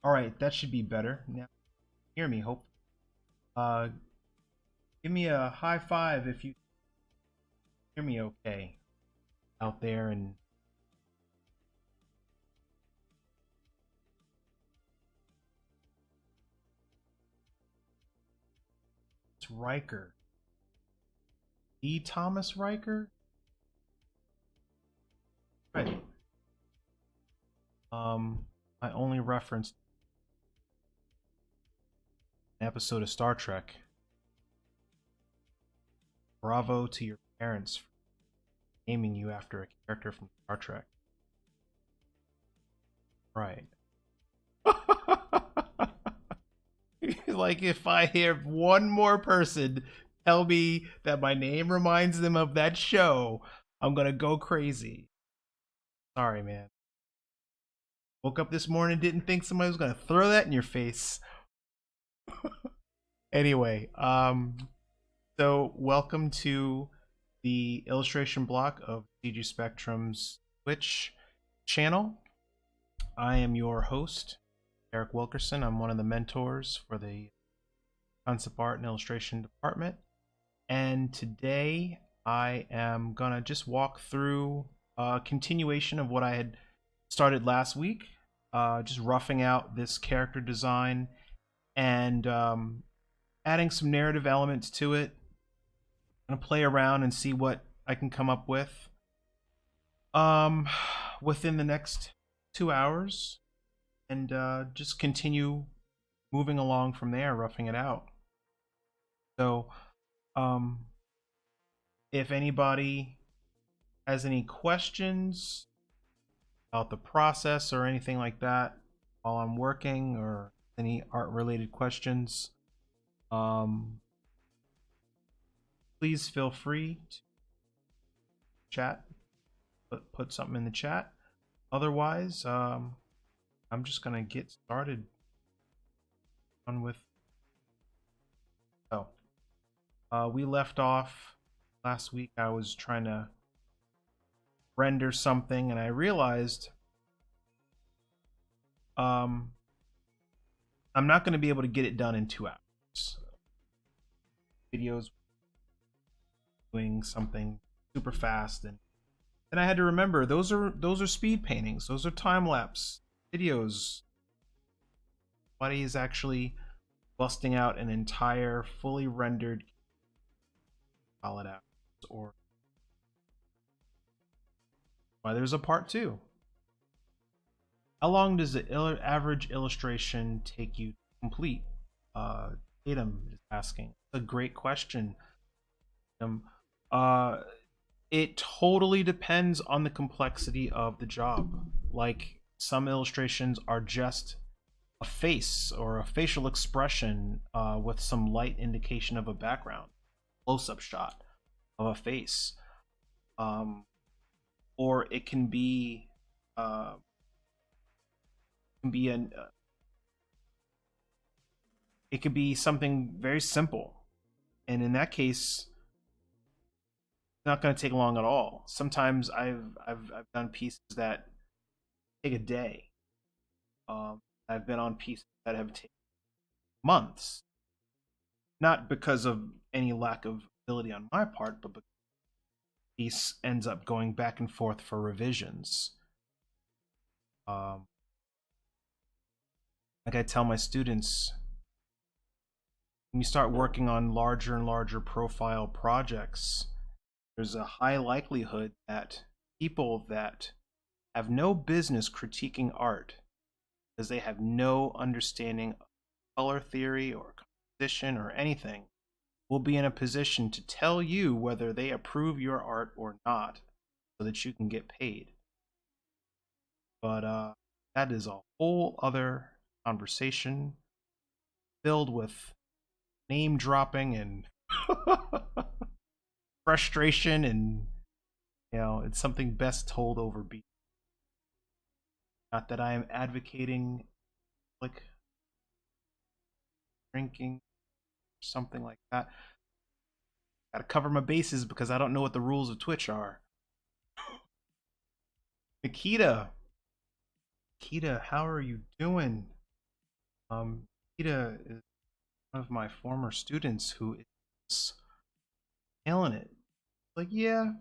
All right, that should be better. Now, hear me, hope. Uh, Give me a high five if you hear me okay out there. And it's Riker. E. Thomas Riker? Right. I only referenced an episode of Star Trek. Bravo to your parents for naming you after a character from Star Trek. Right. Like, if I hear one more person tell me that my name reminds them of that show, I'm gonna go crazy. Sorry, man. Woke up this morning, didn't think somebody was gonna throw that in your face. Anyway, so welcome to the illustration block of CG Spectrum's Twitch channel. I am your host, Eric Wilkerson. I'm one of the mentors for the concept art and illustration department. And today I am gonna just walk through a continuation of what I had started last week, just roughing out this character design and adding some narrative elements to it. I'm gonna play around and see what I can come up with within the next 2 hours, and just continue moving along from there, roughing it out. So, if anybody has any questions about the process or anything like that while I'm working, or any art related questions, please feel free to chat, put something in the chat. Otherwise, I'm just gonna get started on with. We left off last week. I was trying to render something, and I realized I'm not going to be able to get it done in 2 hours. Videos doing something super fast, and then I had to remember those are speed paintings. Those are time lapse videos. Somebody is actually busting out an entire fully rendered solid out, or why there's a part two. How long does the average illustration take you to complete? Tatum is asking. It's a great question. It totally depends on the complexity of the job. Like, some illustrations are just a face or a facial expression with some light indication of a background, close-up shot of a face, or it can be it could be something very simple, and in that case it's not going to take long at all. Sometimes I've done pieces that take a day. I've been on pieces that have taken months, not because of any lack of ability on my part, but because the piece ends up going back and forth for revisions. Like I tell my students, when you start working on larger and larger profile projects, there's a high likelihood that people that have no business critiquing art because they have no understanding of color theory or composition or anything will be in a position to tell you whether they approve your art or not, so that you can get paid. But that is a whole other conversation filled with name dropping and frustration, and it's something best told over beat. Not that I am advocating like drinking or something like that. Gotta cover my bases because I don't know what the rules of Twitch are. Nikita, how are you doing? Ida is one of my former students who is nailing it. Like, yeah,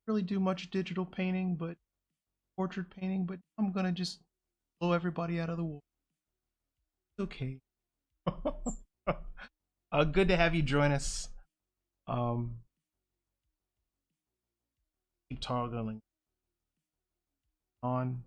really do much digital painting, but portrait painting, but I'm gonna just blow everybody out of the water. It's okay. Good to have you join us. Um, keep toggling on.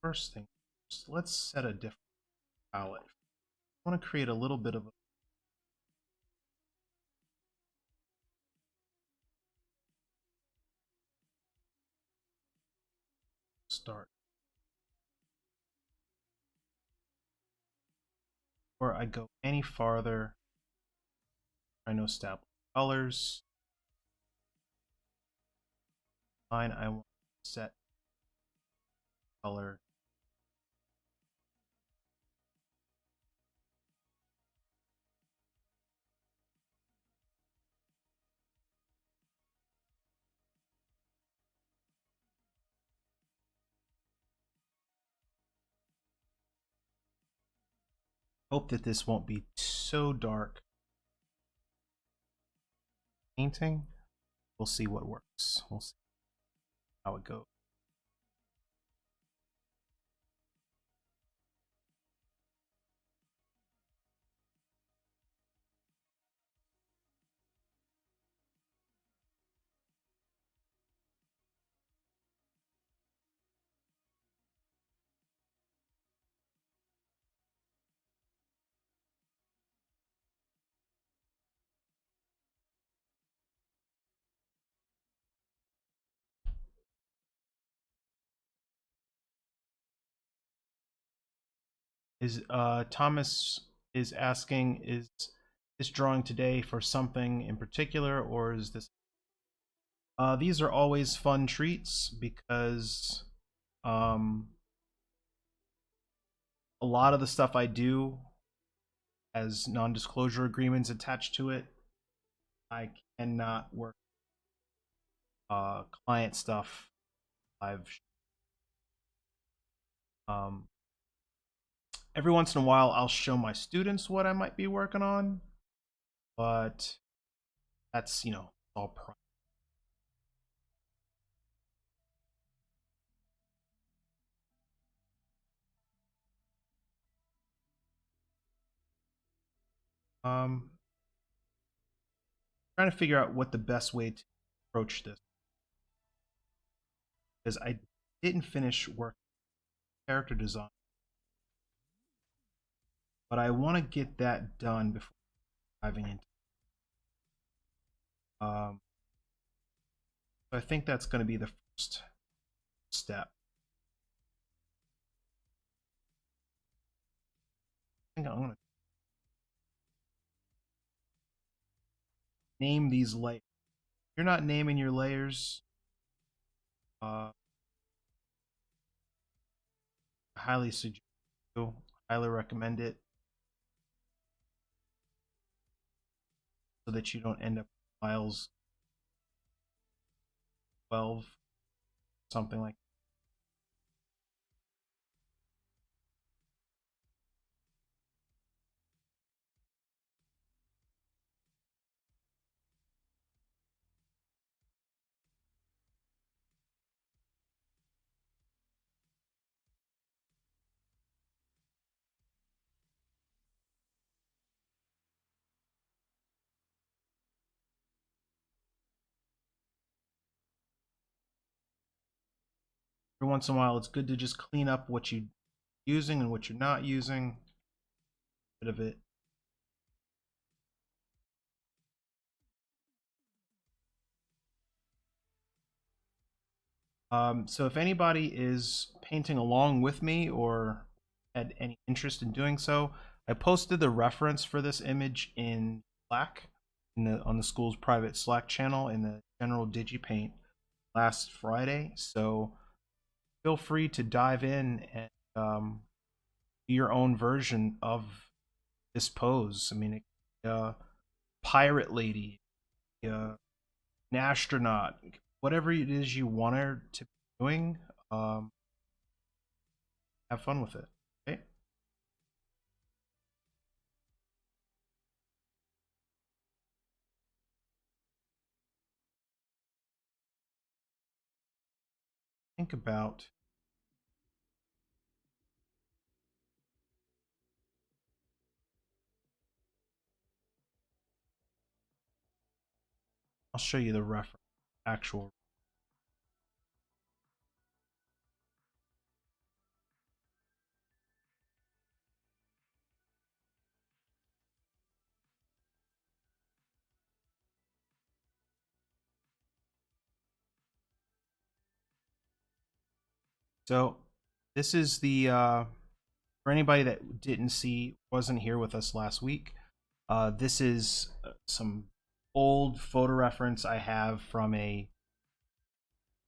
First thing, first, let's set a different palette. I want to create a little bit of a start. Before I go any farther, I know establish colors. Line I want to set color. Hope that this won't be so dark. Painting. We'll see what works. We'll see how it goes. Is Thomas is asking, is this drawing today for something in particular, or is this these are always fun treats because um, a lot of the stuff I do has non-disclosure agreements attached to it. I cannot work client stuff. I've um, every once in a while I'll show my students what I might be working on, but that's all private. Um, trying to figure out what the best way to approach this, because I didn't finish work character design, but I want to get that done before diving into. So I think that's going to be the first step. I think I'm going to name these layers. If you're not naming your layers, I highly suggest you. Highly recommend it, so that you don't end up with files 12, something like that. Every once in a while, it's good to just clean up what you're using and what you're not using. Bit of it. So if anybody is painting along with me or had any interest in doing so, I posted the reference for this image in Slack, on the school's private Slack channel in the general DigiPaint last Friday. So feel free to dive in and do your own version of this pose. I mean, pirate lady, an astronaut, whatever it is you want her to be doing. Um, have fun with it. Okay. Think about. I'll show you the reference. Actual. So this is the for anybody that didn't see, wasn't here with us last week. This is some old photo reference I have from a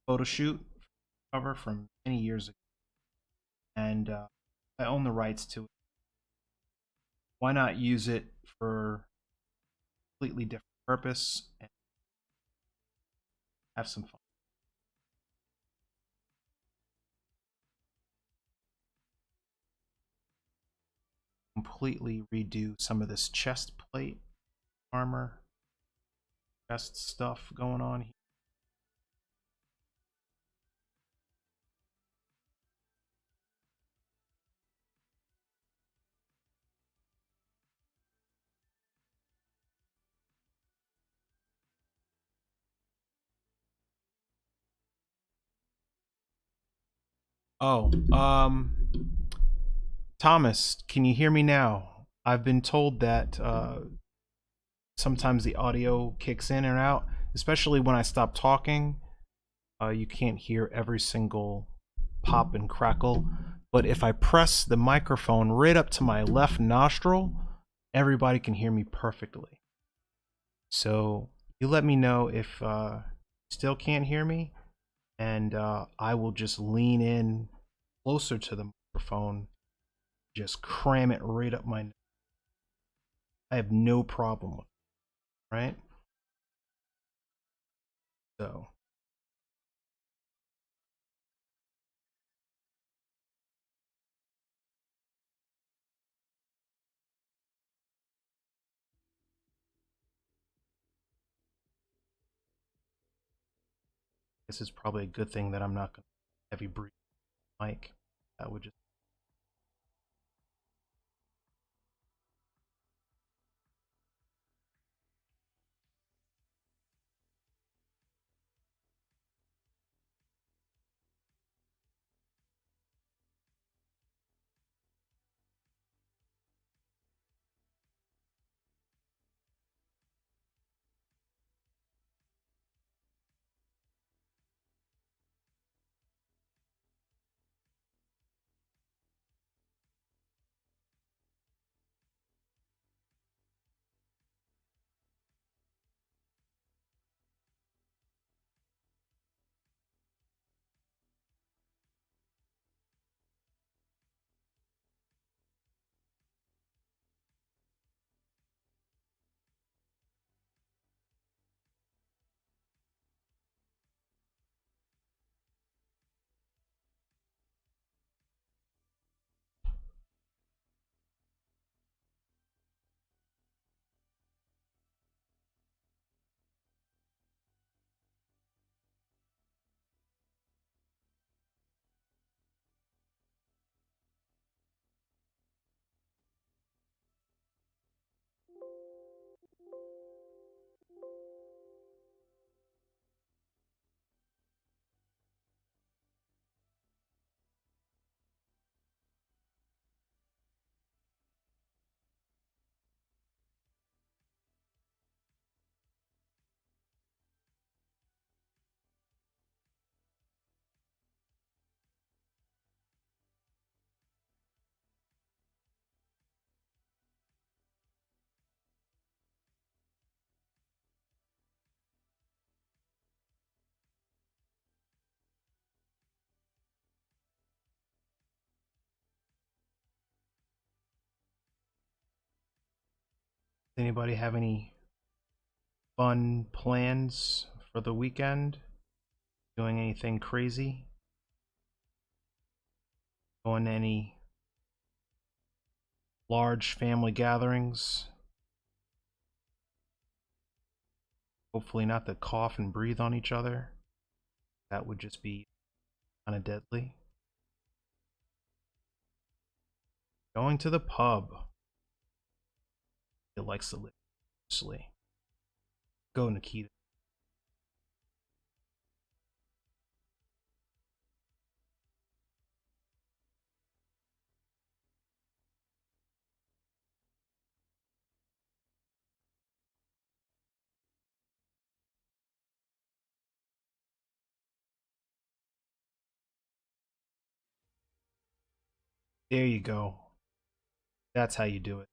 photo shoot cover from many years ago, and I own the rights to it. Why not use it for a completely different purpose and have some fun? Completely redo some of this chest plate armor, chest stuff going on here. Oh, Thomas, can you hear me now? I've been told that sometimes the audio kicks in and out, especially when I stop talking. You can't hear every single pop and crackle. But if I press the microphone right up to my left nostril, everybody can hear me perfectly. So you let me know if still can't hear me, and I will just lean in closer to the microphone, just cram it right up my nose. I have no problem with it, right? So this is probably a good thing that I'm not going to heavy breathe mic. That would just Anybody have any fun plans for the weekend? Doing anything crazy? Going to any large family gatherings? Hopefully not to cough and breathe on each other. That would just be kind of deadly. Going to the pub. It likes to live mostly. Go, Nikita. There you go. That's how you do it.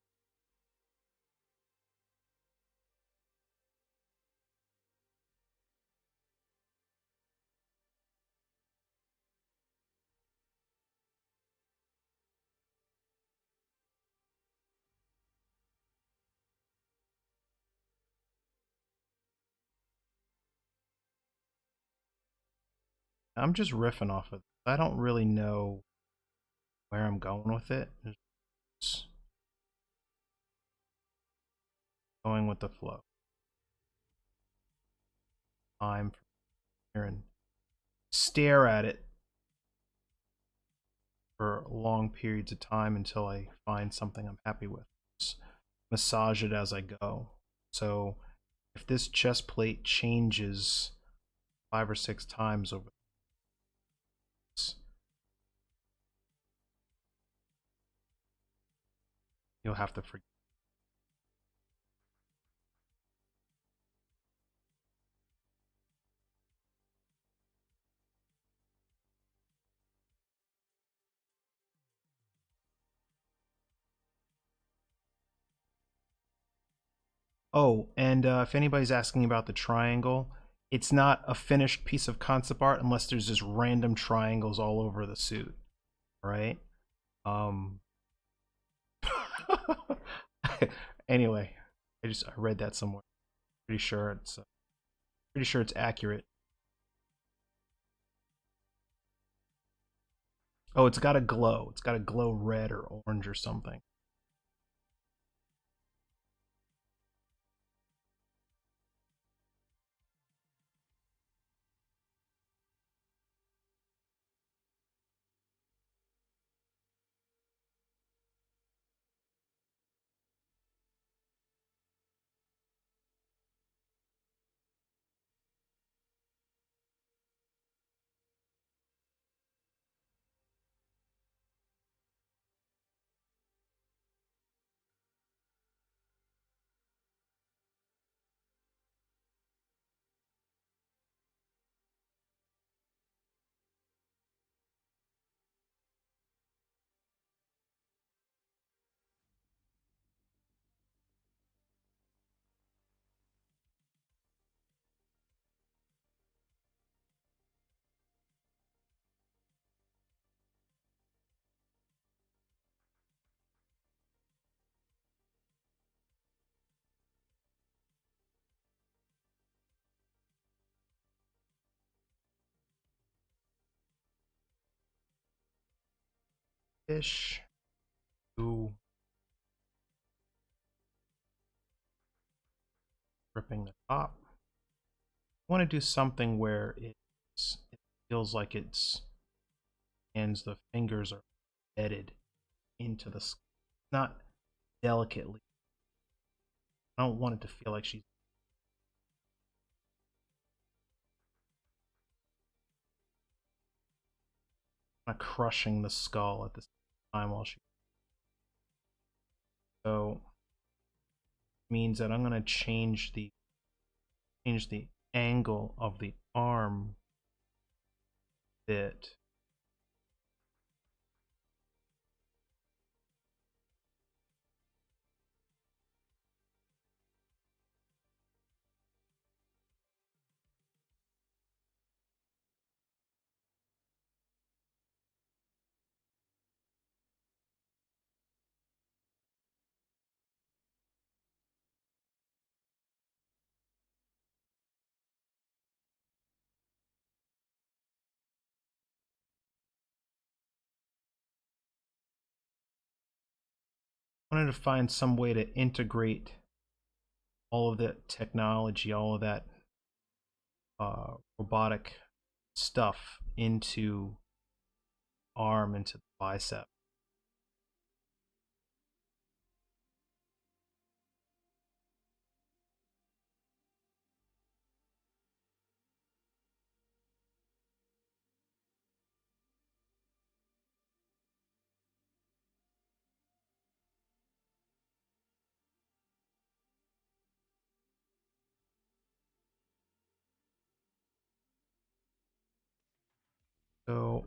I'm just riffing off of it. I don't really know where I'm going with it. Just going with the flow. I'm here and stare at it for long periods of time until I find something I'm happy with. Just massage it as I go. So if this chest plate changes 5 or 6 times over this, you'll have to forgive. Oh, and if anybody's asking about the triangle, it's not a finished piece of concept art unless there's just random triangles all over the suit, right? Um, anyway, I read that somewhere. Pretty sure it's accurate. Oh, it's got a glow. It's got to glow red or orange or something. Fish. Ooh, ripping the top. I want to do something where it feels like its hands, the fingers are embedded into the skin. Not delicately. I don't want it to feel like she's kind of crushing the skull at the same time while she. So means that I'm going to change the angle of the arm bit. wanted to find some way to integrate all of the technology, all of that robotic stuff into arm, into the bicep. So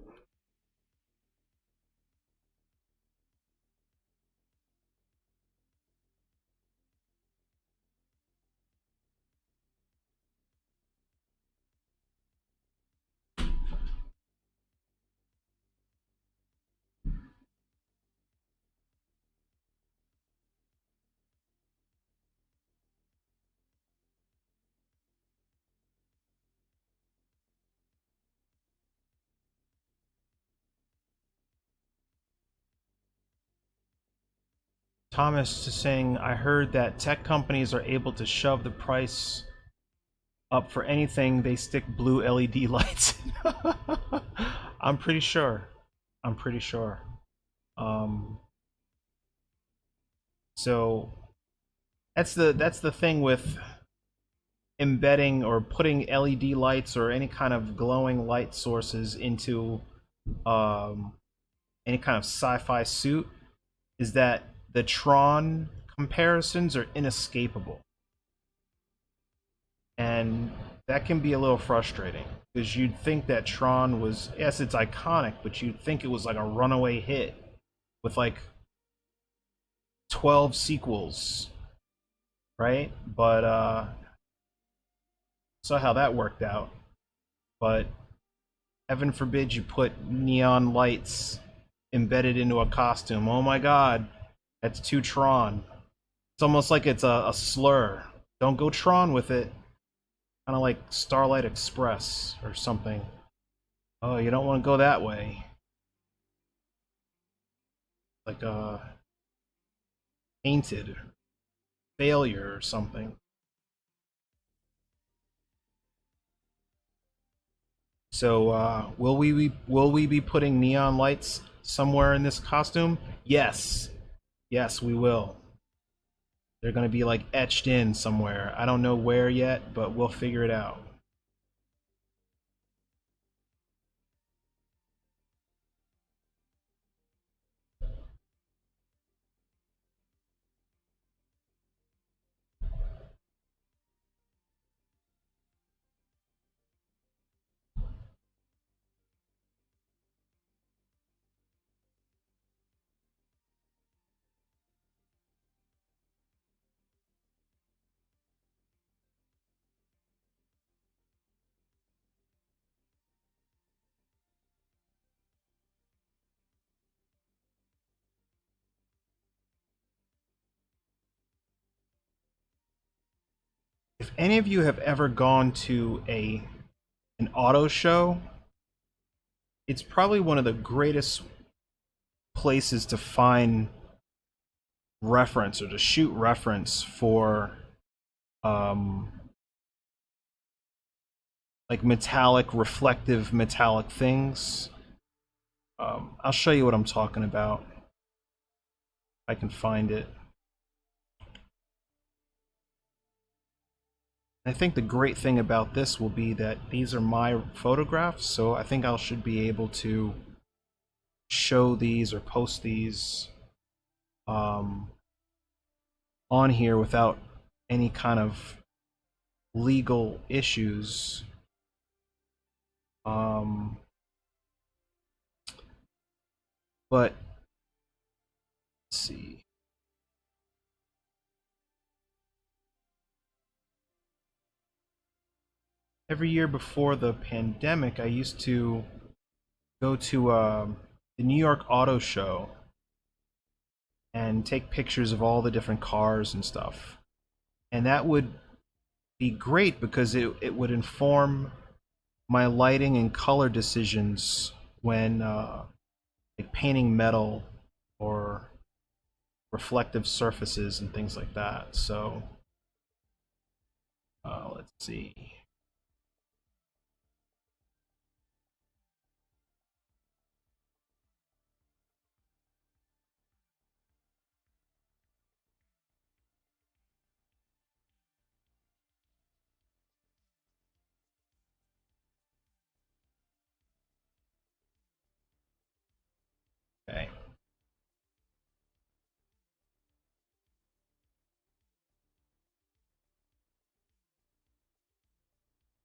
Thomas is saying, I heard that tech companies are able to shove the price up for anything they stick blue LED lights in. I'm pretty sure. I'm pretty sure. So that's the thing with embedding or putting LED lights or any kind of glowing light sources into any kind of sci-fi suit, is that the Tron comparisons are inescapable. And that can be a little frustrating because you'd think that Tron was, yes, it's iconic, but you'd think it was like a runaway hit with like 12 sequels, right? But saw how that worked out. But heaven forbid you put neon lights embedded into a costume. Oh my god, that's too Tron. It's almost like it's a slur. Don't go Tron with it. Kind of like Starlight Express or something. Oh, you don't want to go that way. Like a Painted failure or something. So, will we be putting neon lights somewhere in this costume? Yes, yes, we will. They're gonna be like etched in somewhere. I don't know where yet, but we'll figure it out. If any of you have ever gone to an auto show, it's probably one of the greatest places to find reference or to shoot reference for um, like metallic, reflective metallic things. I'll show you what I'm talking about. If I can find it. I think the great thing about this will be that these are my photographs, so I think I should be able to show these or post these on here without any kind of legal issues. But let's see. Every year before the pandemic, I used to go to the New York Auto Show and take pictures of all the different cars and stuff. And that would be great because it would inform my lighting and color decisions when like painting metal or reflective surfaces and things like that. So let's see. Okay.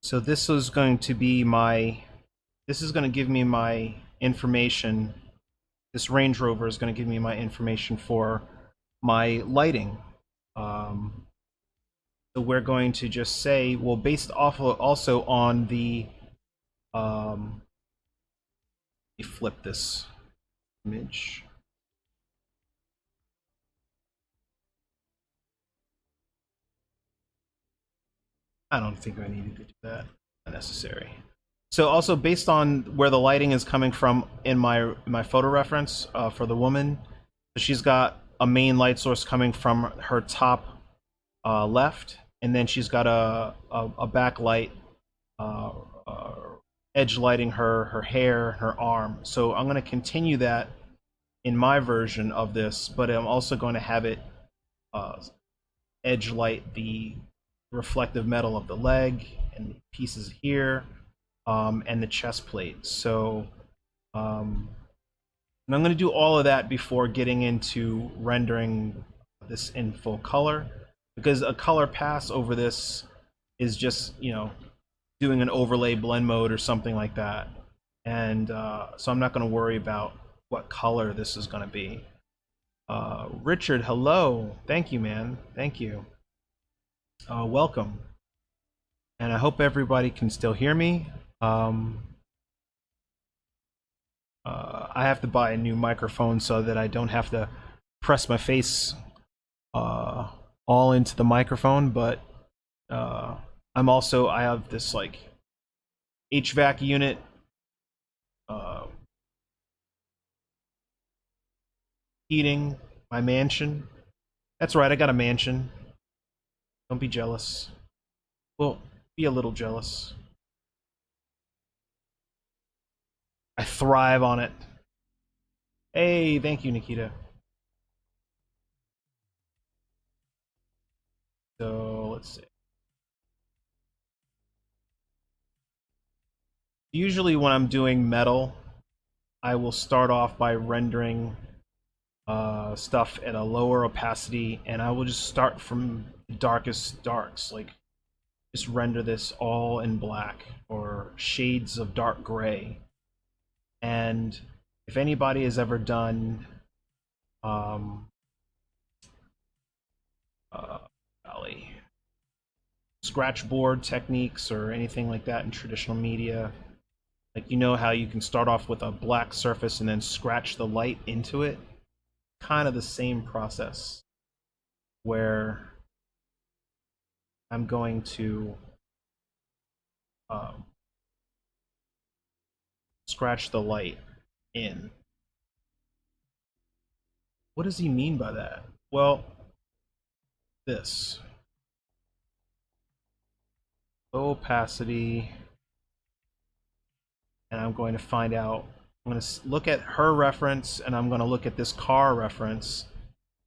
So this is going to be my, this is going to give me my information. This Range Rover is going to give me my information for my lighting. So we're going to just say, well, based off of also on the, let me flip this image. I don't think I needed to do that. Not necessary. So also based on where the lighting is coming from in my photo reference for the woman, she's got a main light source coming from her top left, and then she's got a backlight uh, uh, edge lighting her hair, her arm. So I'm going to continue that in my version of this, but I'm also going to have it edge light the reflective metal of the leg and the pieces here, and the chest plate. So and I'm going to do all of that before getting into rendering this in full color, because a color pass over this is just, you know, doing an overlay blend mode or something like that. And so I'm not going to worry about what color this is going to be. Richard, hello. Thank you, man. Thank you. Welcome. And I hope everybody can still hear me. I have to buy a new microphone so that I don't have to press my face all into the microphone, but I have this like HVAC unit heating my mansion. That's right, I got a mansion. Don't be jealous. Well, be a little jealous. I thrive on it. Hey, thank you, Nikita. So let's see. Usually when I'm doing metal, I will start off by rendering stuff at a lower opacity, and I will just start from the darkest darks, like just render this all in black or shades of dark gray. And if anybody has ever done golly, scratch board techniques or anything like that in traditional media, like, you know how you can start off with a black surface and then scratch the light into it? Kind of the same process, where I'm going to scratch the light in. What does he mean by that? Well, this low opacity, and I'm going to find out. I'm going to look at her reference, and I'm going to look at this car reference.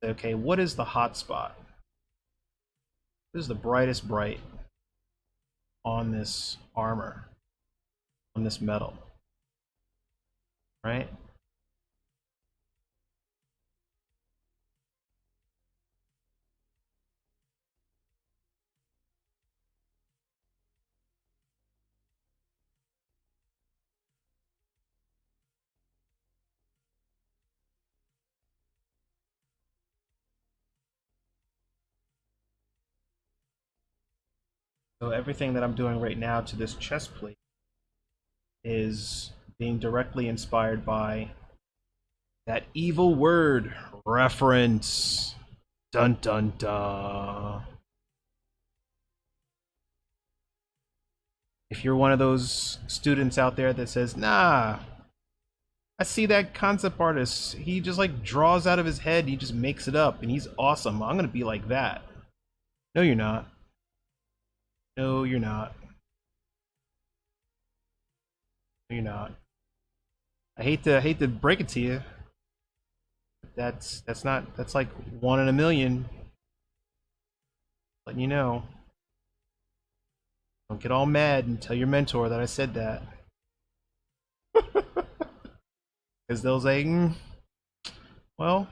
Okay, what is the hot spot? This is the brightest bright on this armor, on this metal, right? So everything that I'm doing right now to this chest plate is being directly inspired by that evil word reference. Dun dun dun. If you're one of those students out there that says, nah, I see that concept artist. He just like draws out of his head. He just makes it up, and he's awesome. I'm gonna be like that. No, you're not. No, you're not. No, you're not. I hate to break it to you. But that's not that's like one in a million. Letting you know. Don't get all mad and tell your mentor that I said that. Because they'll say, well,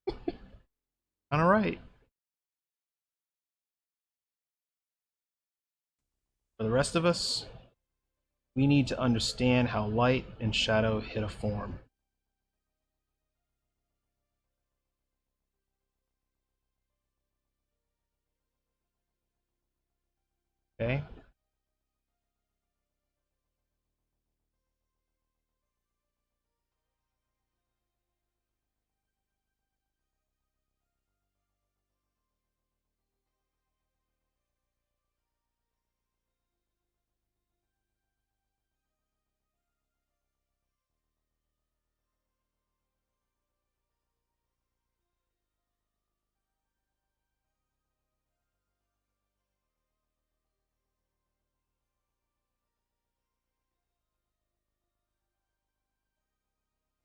kind of right. For the rest of us, we need to understand how light and shadow hit a form. Okay?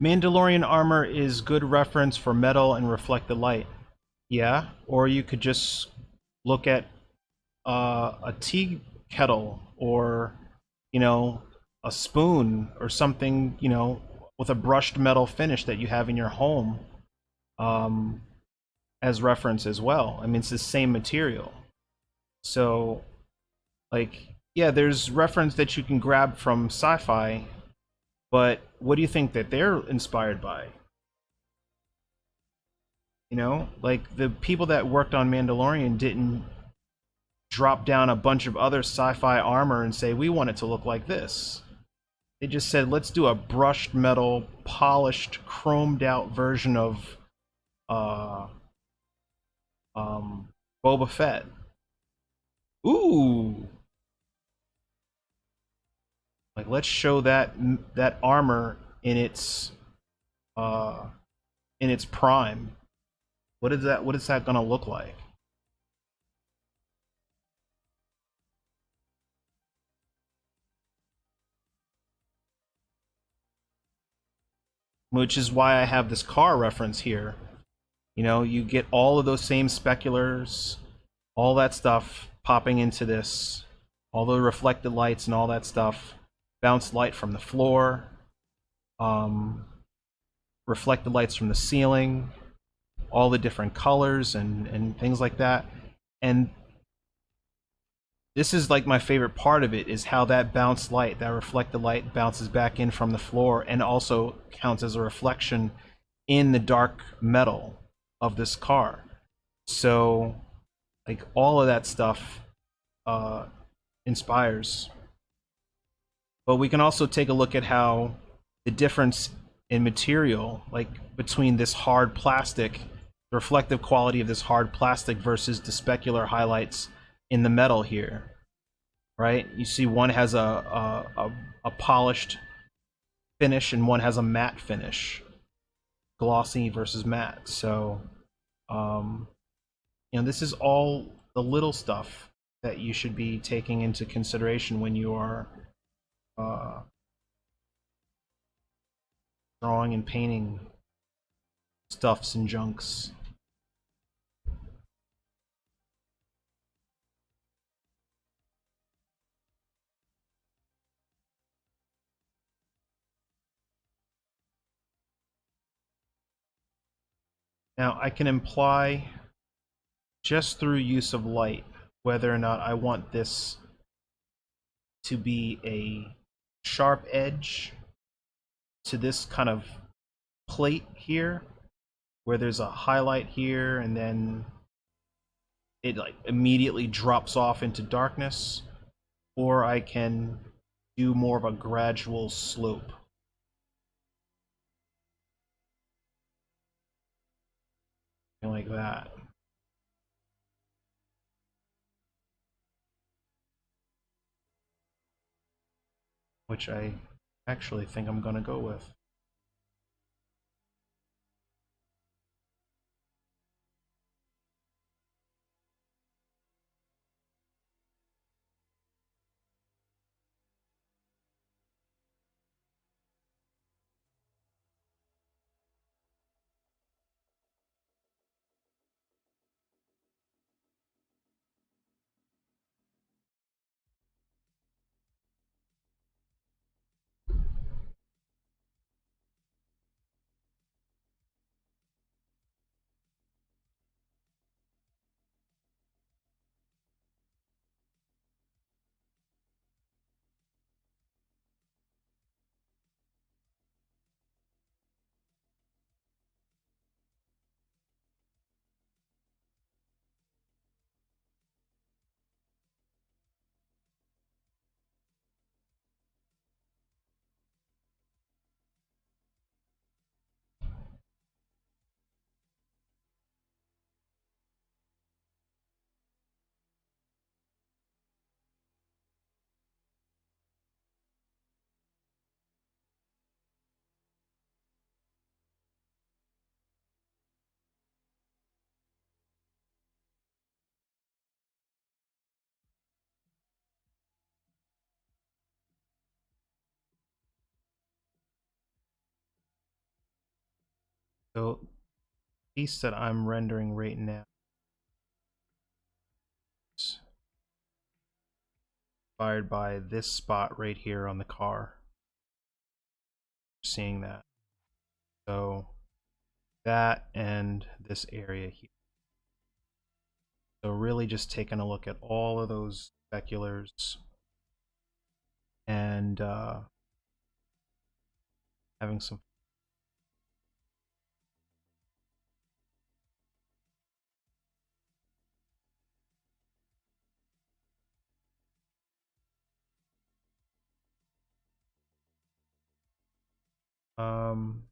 Mandalorian armor is good reference for metal and reflected light. Yeah, or you could just look at a tea kettle or, you know, a spoon or something, with a brushed metal finish that you have in your home, um, as reference as well. I mean, it's the same material. So, like, yeah, there's reference that you can grab from Sci-Fi, but what do you think that they're inspired by? Like the people that worked on Mandalorian didn't drop down a bunch of other sci-fi armor and say we want it to look like this. They just said let's do a brushed metal, polished, chromed out version of uh Boba Fett. Ooh, like let's show that armor uh in its prime. What is that gonna look like? Which is why I have this car reference here. You get all of those same speculars, all that stuff popping into this, all the reflected lights and all that stuff, bounce light from the floor, um, reflected lights from the ceiling, all the different colors and things like that. And this is like my favorite part of it is how that bounce light, that reflected light bounces back in from the floor and also counts as a reflection in the dark metal of this car. So like all of that stuff uh, inspires. But we can also take a look at how the difference in material, like between this hard plastic, the reflective quality of this hard plastic versus the specular highlights in the metal here, right? You see one has a polished finish and one has a matte finish, glossy versus matte. So, um, this is all the little stuff that you should be taking into consideration when you are uh, drawing and painting stuffs and junks. Now, I can imply just through use of light whether or not I want this to be a sharp edge to this kind of plate here, where there's a highlight here and then it like immediately drops off into darkness, or I can do more of a gradual slope. Like that. Which I actually think I'm gonna go with. So the piece that I'm rendering right now is inspired by this spot right here on the car. Seeing that. So that and this area here. So really just taking a look at all of those speculars and having some um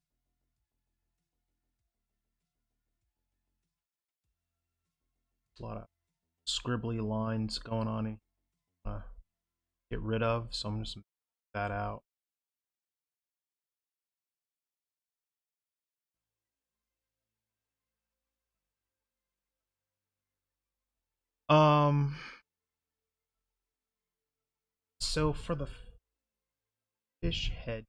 a lot of scribbly lines going on in get rid of, so I'm just that out. Um so for the fish head,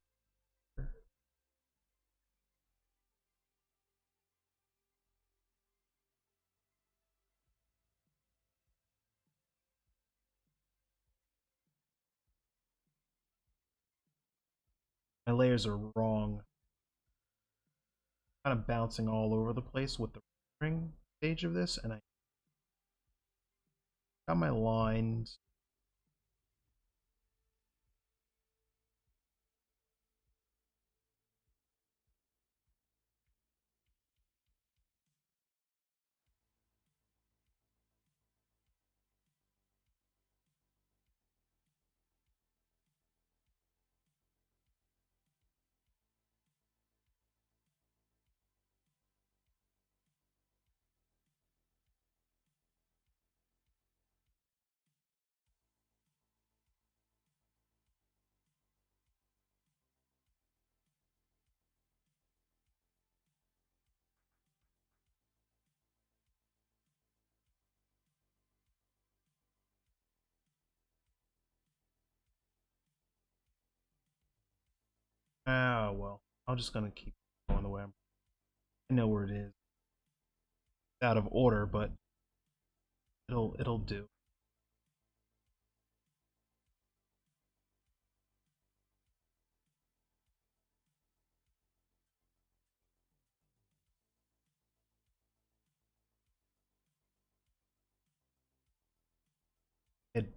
my layers are wrong. Kind of bouncing all over the place with the rendering stage of this, and I got my lines. Ah, well, I'm just gonna keep going the way I know where it is. It's out of order, but it'll do. It,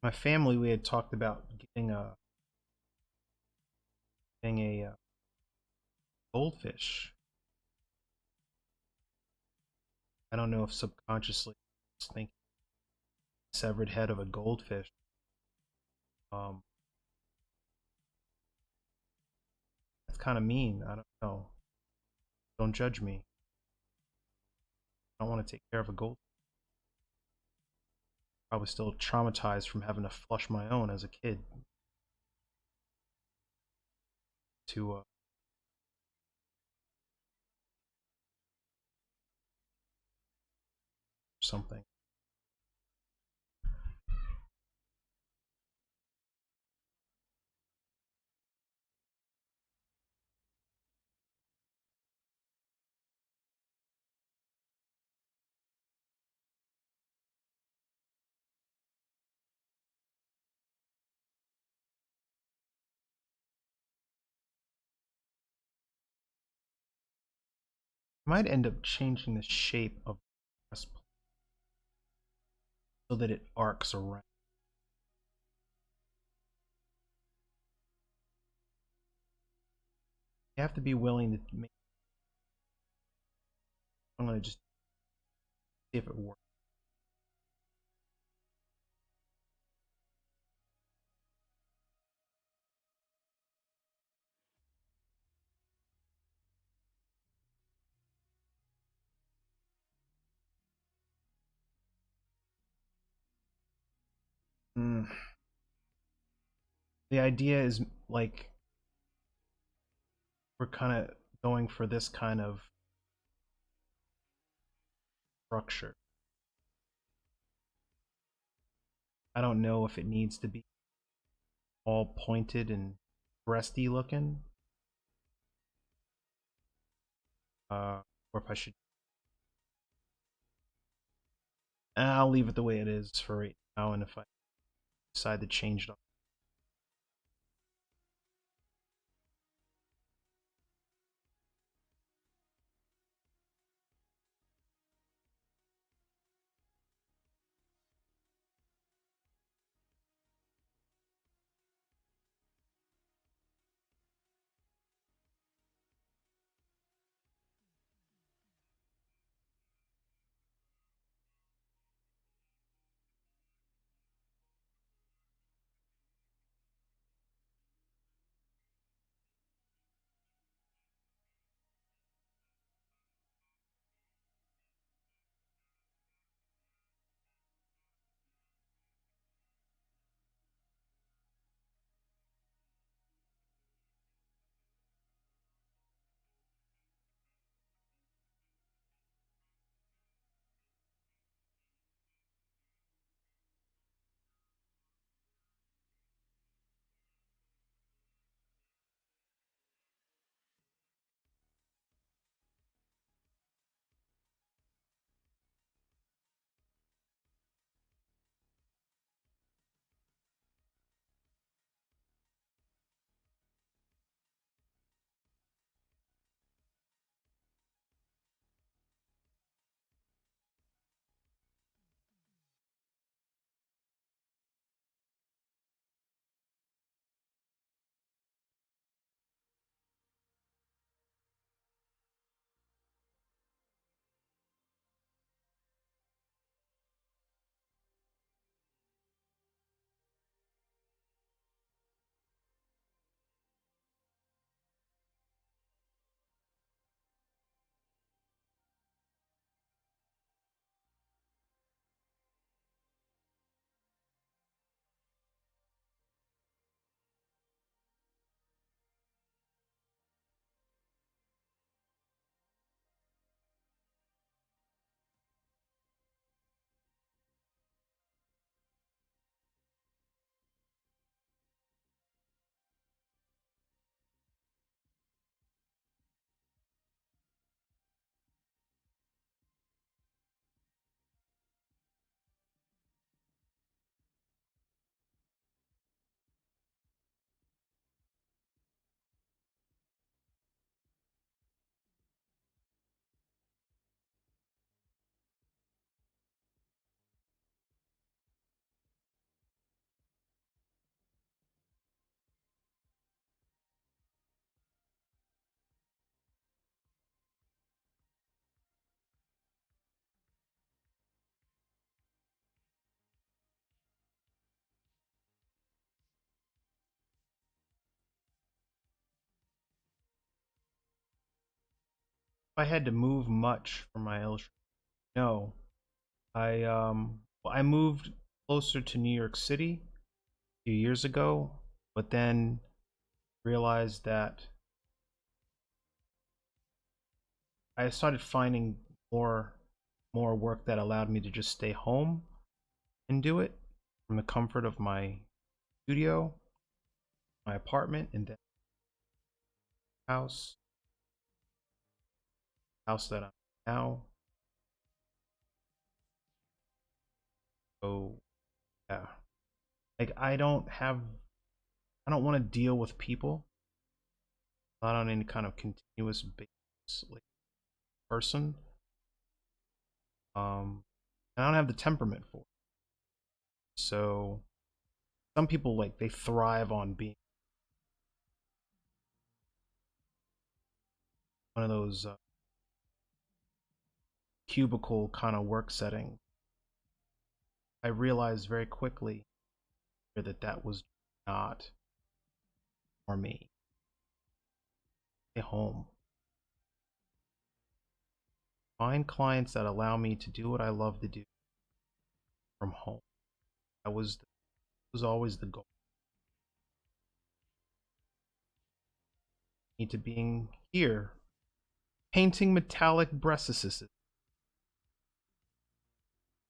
my family, we had talked about getting a goldfish. I don't know if subconsciously I was thinking severed head of a goldfish. Um, that's kind of mean. I don't know. Don't judge me. I don't want to take care of a gold. I was still traumatized from having to flush my own as a kid to something. I might end up changing the shape of the breastplate so that it arcs around. You have to be willing to make. I'm gonna just see if it works. Mm. The idea is like we're kind of going for this kind of structure. I don't know if it needs to be all pointed and breasty looking. or if I should. I'll leave it the way it is for right now, and if I decide to change it, if I had to move much for my illustration, no. I moved closer to New York City a few years ago, but then realized that I started finding more work that allowed me to just stay home and do it from the comfort of my studio, my apartment, and then house, house that I'm in now. So yeah, like I don't want to deal with people, not on any kind of continuous basis, like person. And I don't have the temperament for it. So some people like they thrive on being one of those cubicle kind of work setting. I realized very quickly that that was not for me. Stay home. Find clients that allow me to do what I love to do from home. That was always the goal. Me to being here, painting metallic breastises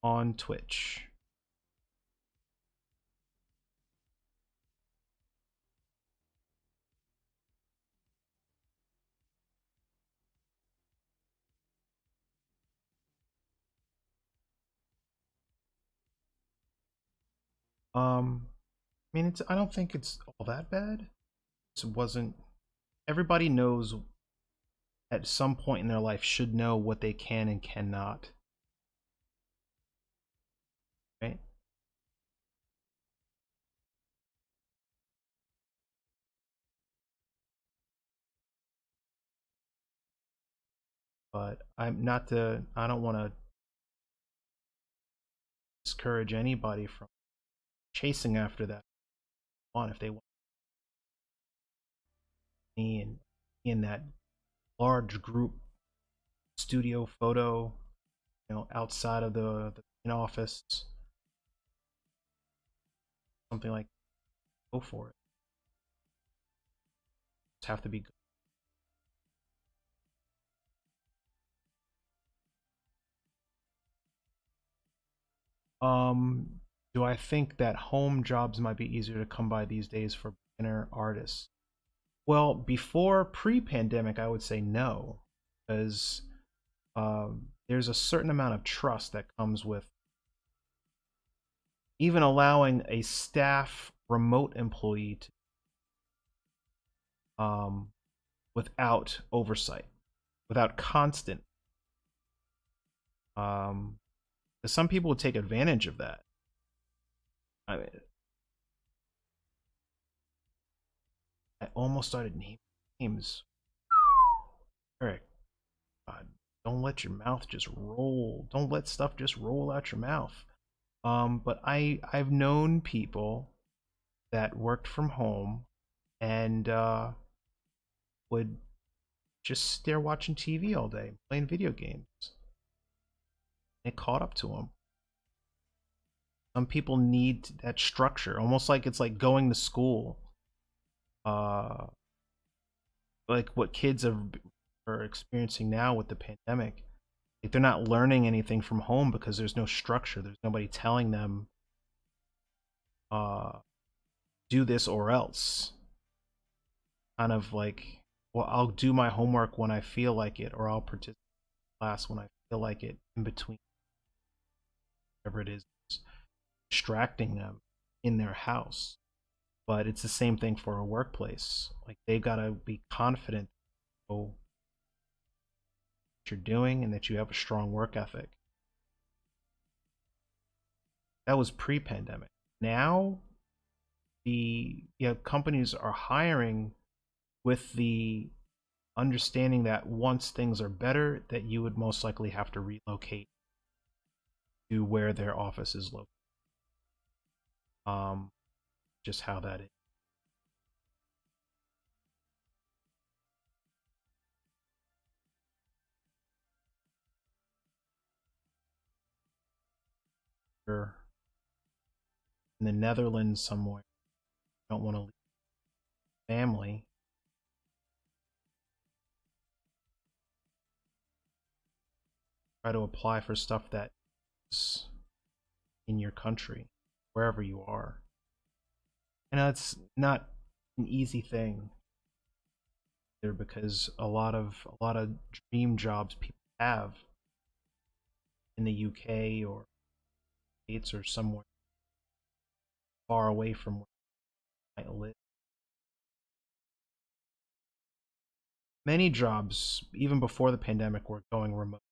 on Twitch. I mean, I don't think it's all that bad. It wasn't. Everybody knows at some point in their life should know what they can and cannot, right? But I don't want to discourage anybody from chasing after that one if they want me and in that large group studio photo, outside of the main office, something like that. Go for it. Just have to be good. Do I think that home jobs might be easier to come by these days for beginner artists? Well, before pre-pandemic, I would say no, because there's a certain amount of trust that comes with even allowing a staff remote employee to, without oversight, without constant. Um, 'Cause some people would take advantage of that. I mean, I almost started naming names. Eric, God, don't let your mouth just roll. Don't let stuff just roll out your mouth. But I've known people that worked from home and would just sit there watching TV all day, playing video games. It caught up to them. Some people need that structure, almost like it's like going to school. Uh, like what are experiencing now with the pandemic. Like they're not learning anything from home because there's no structure. There's nobody telling them uh, do this or else. Kind of like, well, I'll do my homework when I feel like it, or I'll participate in class when I feel like it, in between whatever it is, distracting them in their house. But it's the same thing for a workplace. Like they've got to be confident what you're doing and that you have a strong work ethic. That was pre-pandemic. Now, companies are hiring with the understanding that once things are better, that you would most likely have to relocate to where their office is located. Um, just how that is. You're in the Netherlands somewhere, you don't want to leave family. Try to apply for stuff that is in your country, wherever you are. And it's not an easy thing there because a lot of dream jobs people have in the UK or States or somewhere far away from where they might live. Many jobs, even before the pandemic, were going remote.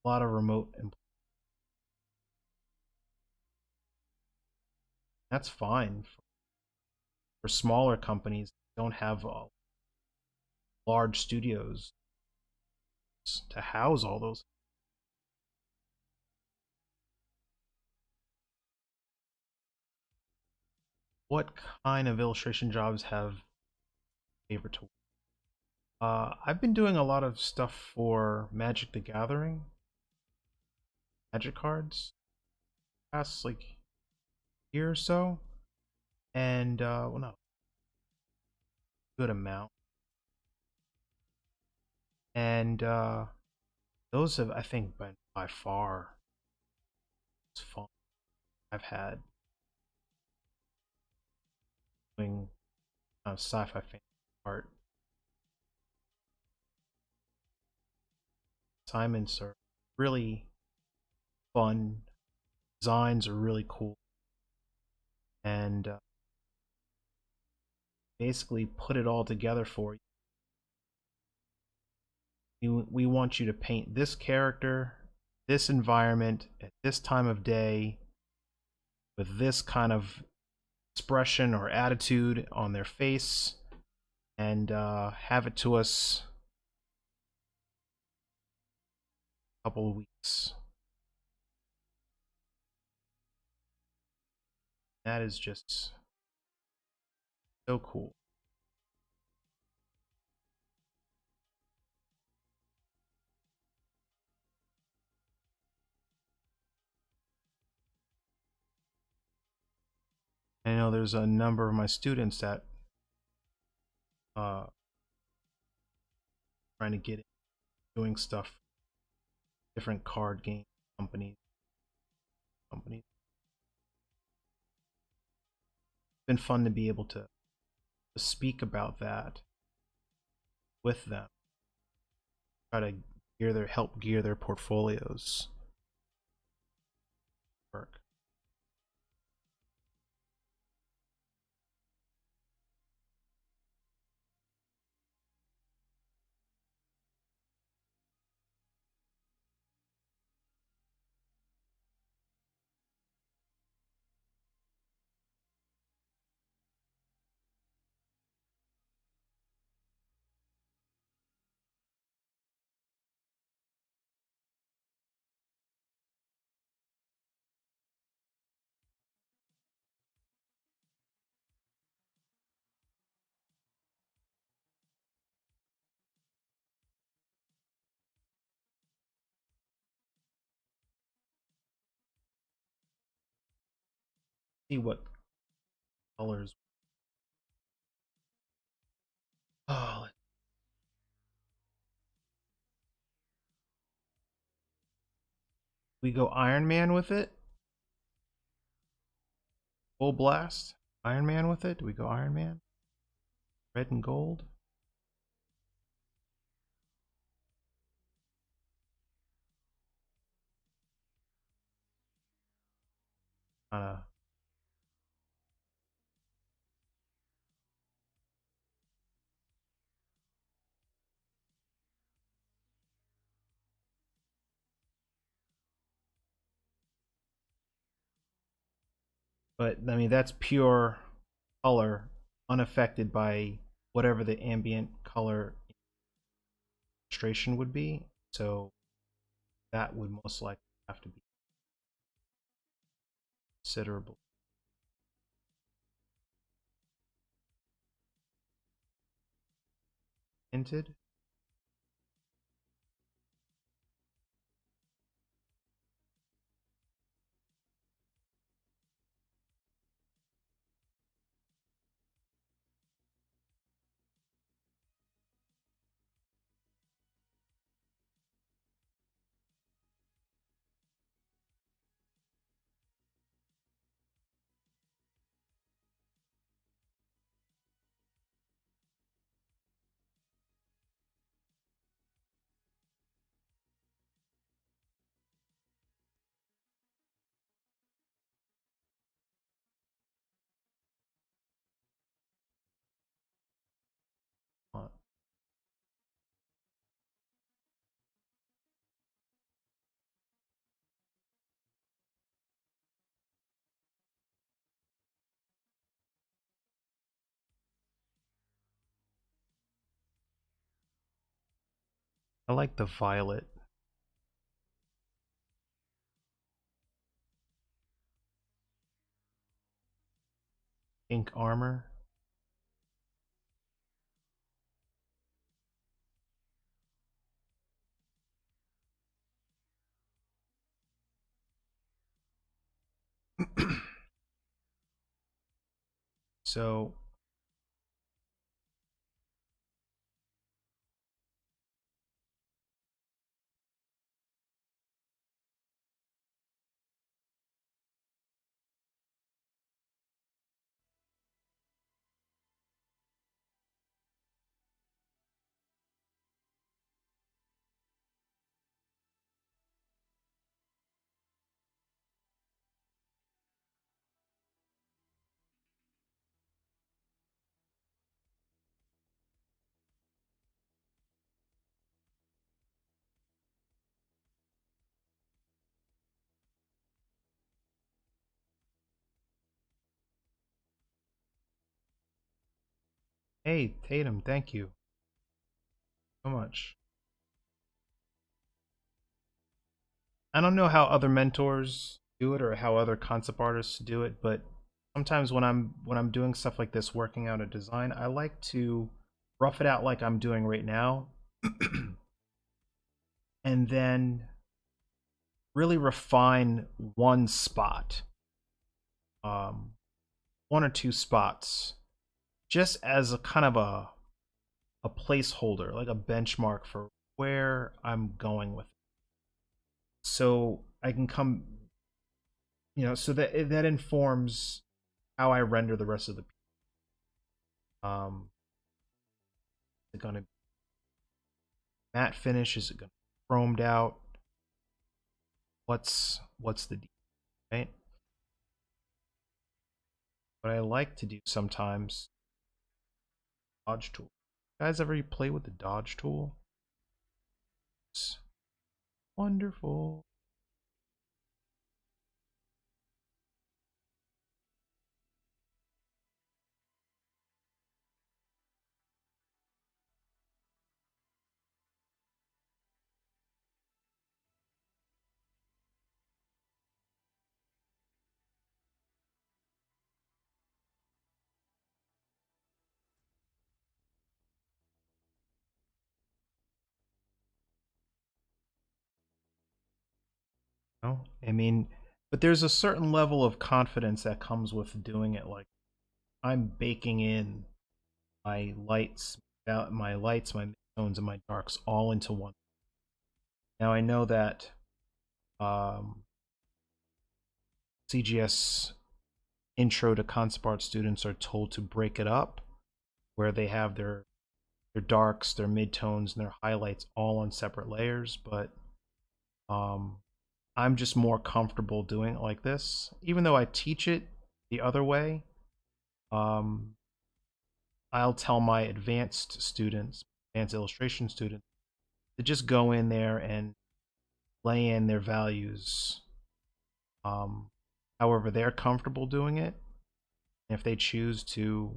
A lot of remote employees. That's fine for smaller companies that don't have large studios to house all those. What kind of illustration jobs have favorite to? I've been doing a lot of stuff for Magic the Gathering, Magic cards, past like year or so, and well, no, good amount, and those have I think been by far it's fun I've had doing sci-fi fan art. Assignments are really fun. Designs are really cool. and basically put it all together for you. We want you to paint this character, this environment, at this time of day, with this kind of expression or attitude on their face, and have it to us a couple of weeks. That is just so cool. I know there's a number of my students that trying to get doing stuff, different card game companies. It's been fun to be able to speak about that with them, try to help gear their portfolios work. See what colors. Oh, we go Iron Man with it. Full blast. Iron Man with it. Do we go Iron Man? Red and gold. Uh, but I mean that's pure color, unaffected by whatever the ambient color illustration would be. So that would most likely have to be considerable hinted. I like the violet. Ink armor. So Hey, Tatum, thank you so much. I don't know how other mentors do it or how other concept artists do it, but sometimes when I'm doing stuff like this, working out a design, I like to rough it out like I'm doing right now, and then really refine one spot, um, one or two spots, just as a kind of a placeholder, like a benchmark for where I'm going with it. So I can come, so that informs how I render the rest of the is it going to be matte finish? Is it going to be chromed out? What's the deal, right? What I like to do sometimes, dodge tool. You guys ever play with the dodge tool? It's wonderful. No, I mean, but there's a certain level of confidence that comes with doing it. Like I'm baking in my lights, my midtones, and my darks all into one. Now I know that um, CGS intro to concept art students are told to break it up, where they have their darks, their midtones, and their highlights all on separate layers. But um, I'm just more comfortable doing it like this, even though I teach it the other way. Um, I'll tell my advanced students, advanced illustration students, to just go in there and lay in their values um, however they're comfortable doing it. And if they choose to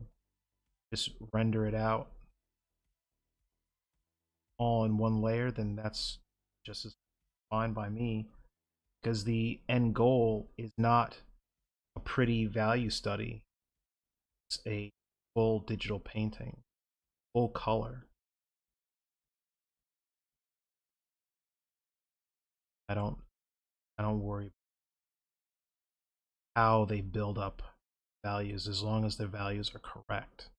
just render it out all in one layer, then that's just as fine by me, because the end goal is not a pretty value study. It's a full digital painting, full color. I don't I don't worry how they build up values as long as their values are correct.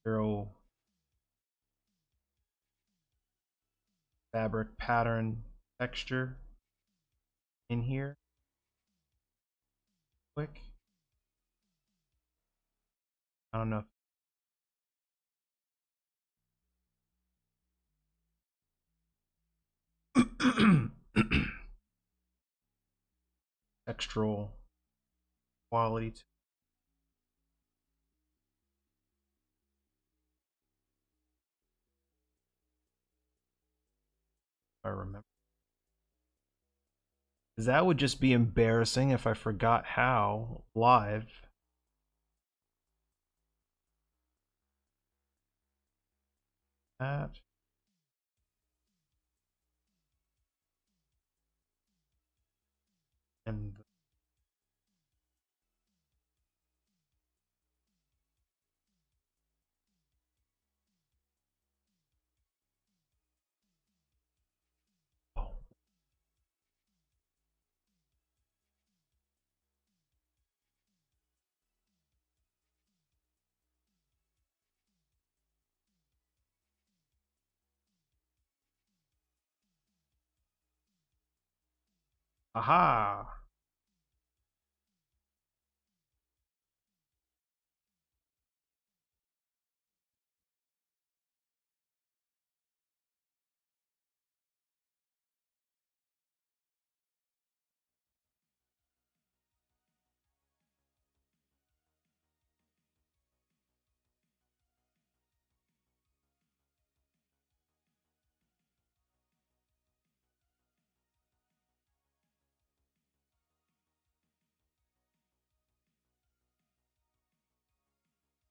zero fabric pattern texture in here. Quick. I don't know. Textural quality. If I remember. That would just be embarrassing if I forgot how live. That. And oh. Aha.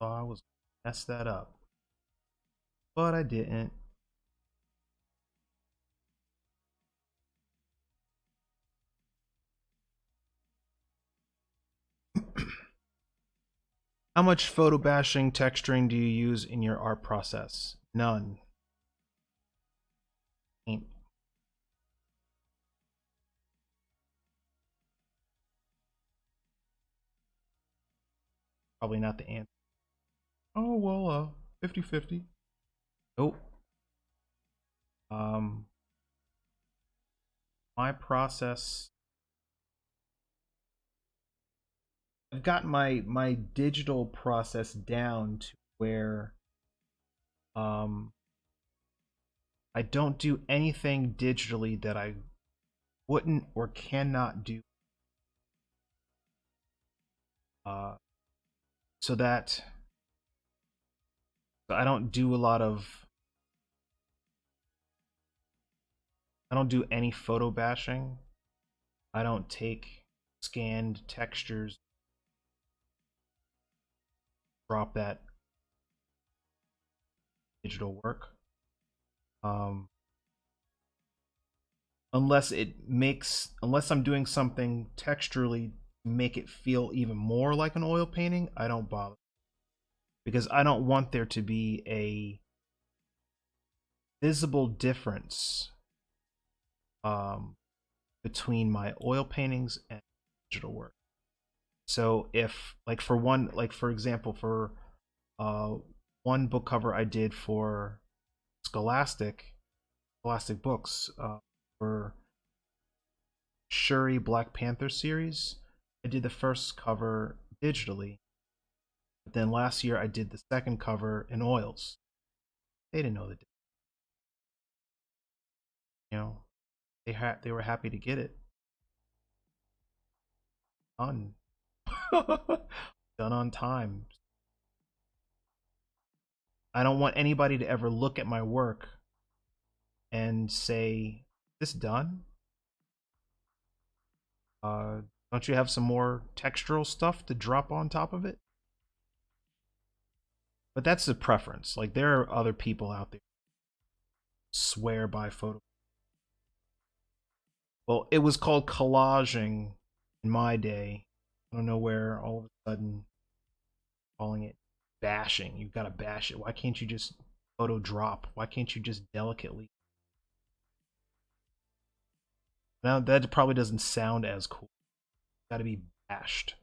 Thought I was mess that up, but I didn't. How much photo bashing texturing do you use in your art process? None. Ain't. Probably not the answer. Oh, well, 50-50. Nope. Um, my process. I've got my digital process down to where I don't do anything digitally that I wouldn't or cannot do. Uh, so that I don't do a lot of. I don't do any photo bashing. I don't take scanned textures, drop that digital work. Um, unless I'm doing something texturally to make it feel even more like an oil painting, I don't bother, because I don't want there to be a visible difference um, between my oil paintings and digital work. So if like for example for uh, one book cover I did for Scholastic books for Shuri Black Panther series, I did the first cover digitally. But then last year I did the second cover in oils. They didn't know the difference. You know, they were happy to get it done, done on time. I don't want anybody to ever look at my work and say, "This done? Don't you have some more textural stuff to drop on top of it?" But that's a preference. Like there are other people out there who swear by photo. Well, it was called collaging in my day. I don't know where all of a sudden calling it bashing. You've got to bash it. Why can't you just photo drop? Why can't you just delicately? Now that probably doesn't sound as cool. Got to be bashed.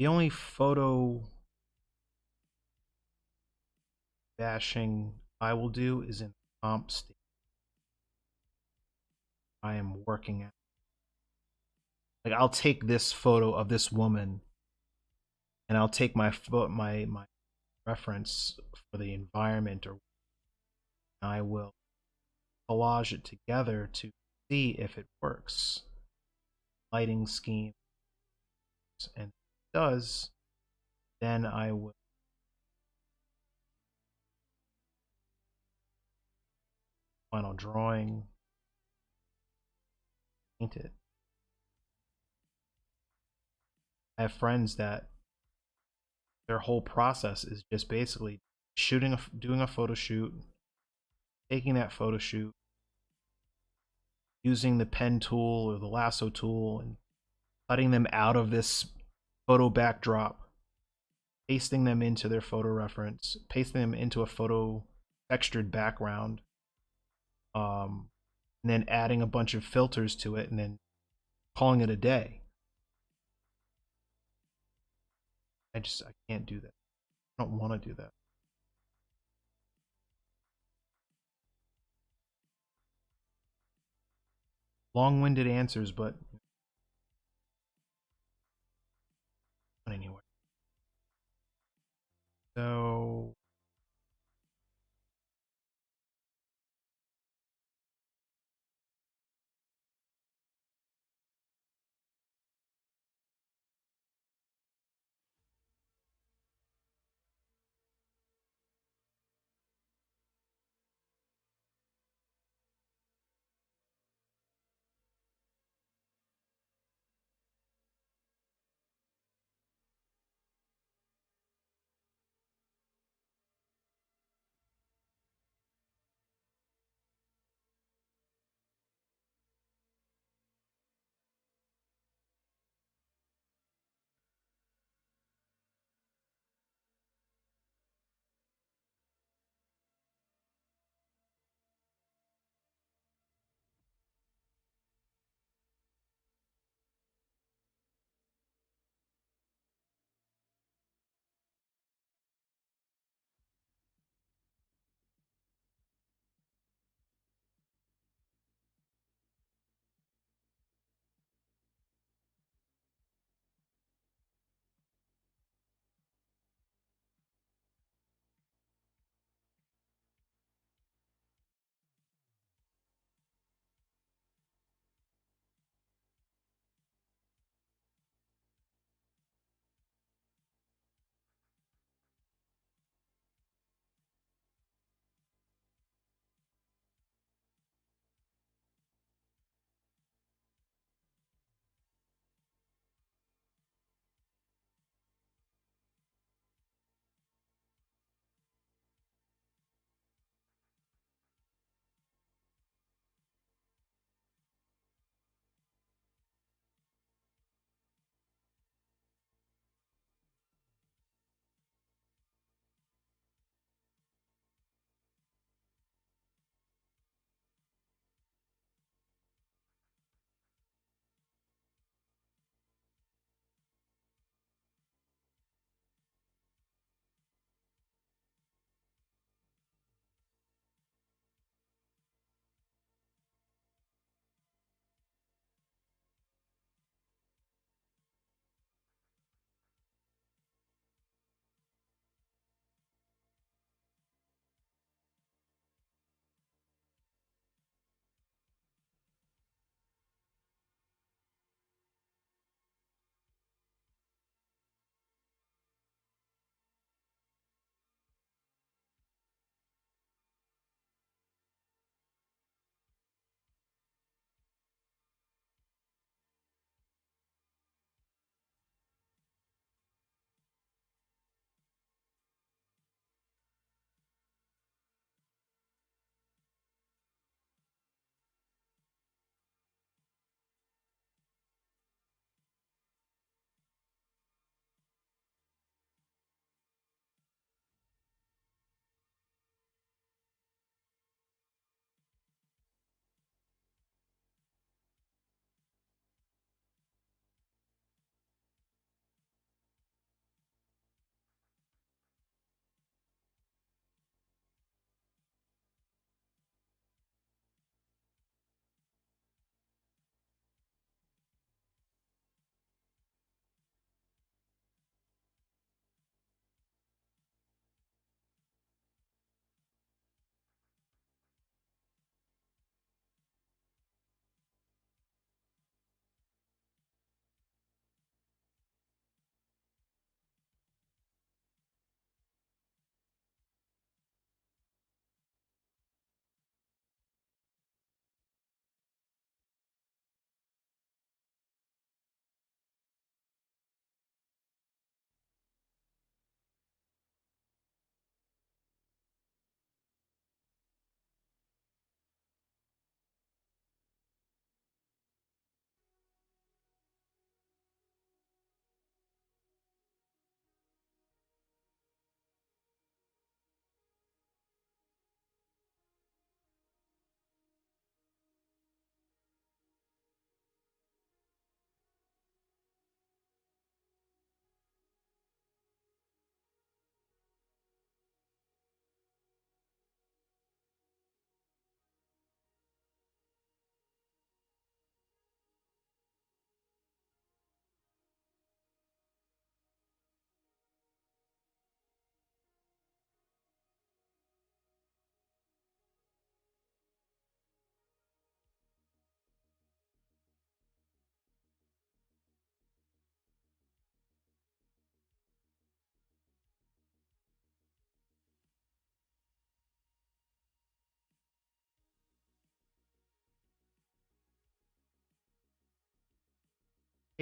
The only photo bashing I will do is in comp state. I am working at. Like I'll take this photo of this woman, and I'll take my reference for the environment, or I will collage it together to see if it works. Lighting scheme, and if it does, then I will final drawing, paint it. I have friends that their whole process is just basically doing a photo shoot, taking that photo shoot, using the pen tool or the lasso tool, and cutting them out of this photo backdrop, pasting them into their photo reference, pasting them into a photo textured background, and then adding a bunch of filters to it, and then calling it a day. I can't do that. I don't want to do that. Long-winded answers, but anyway. So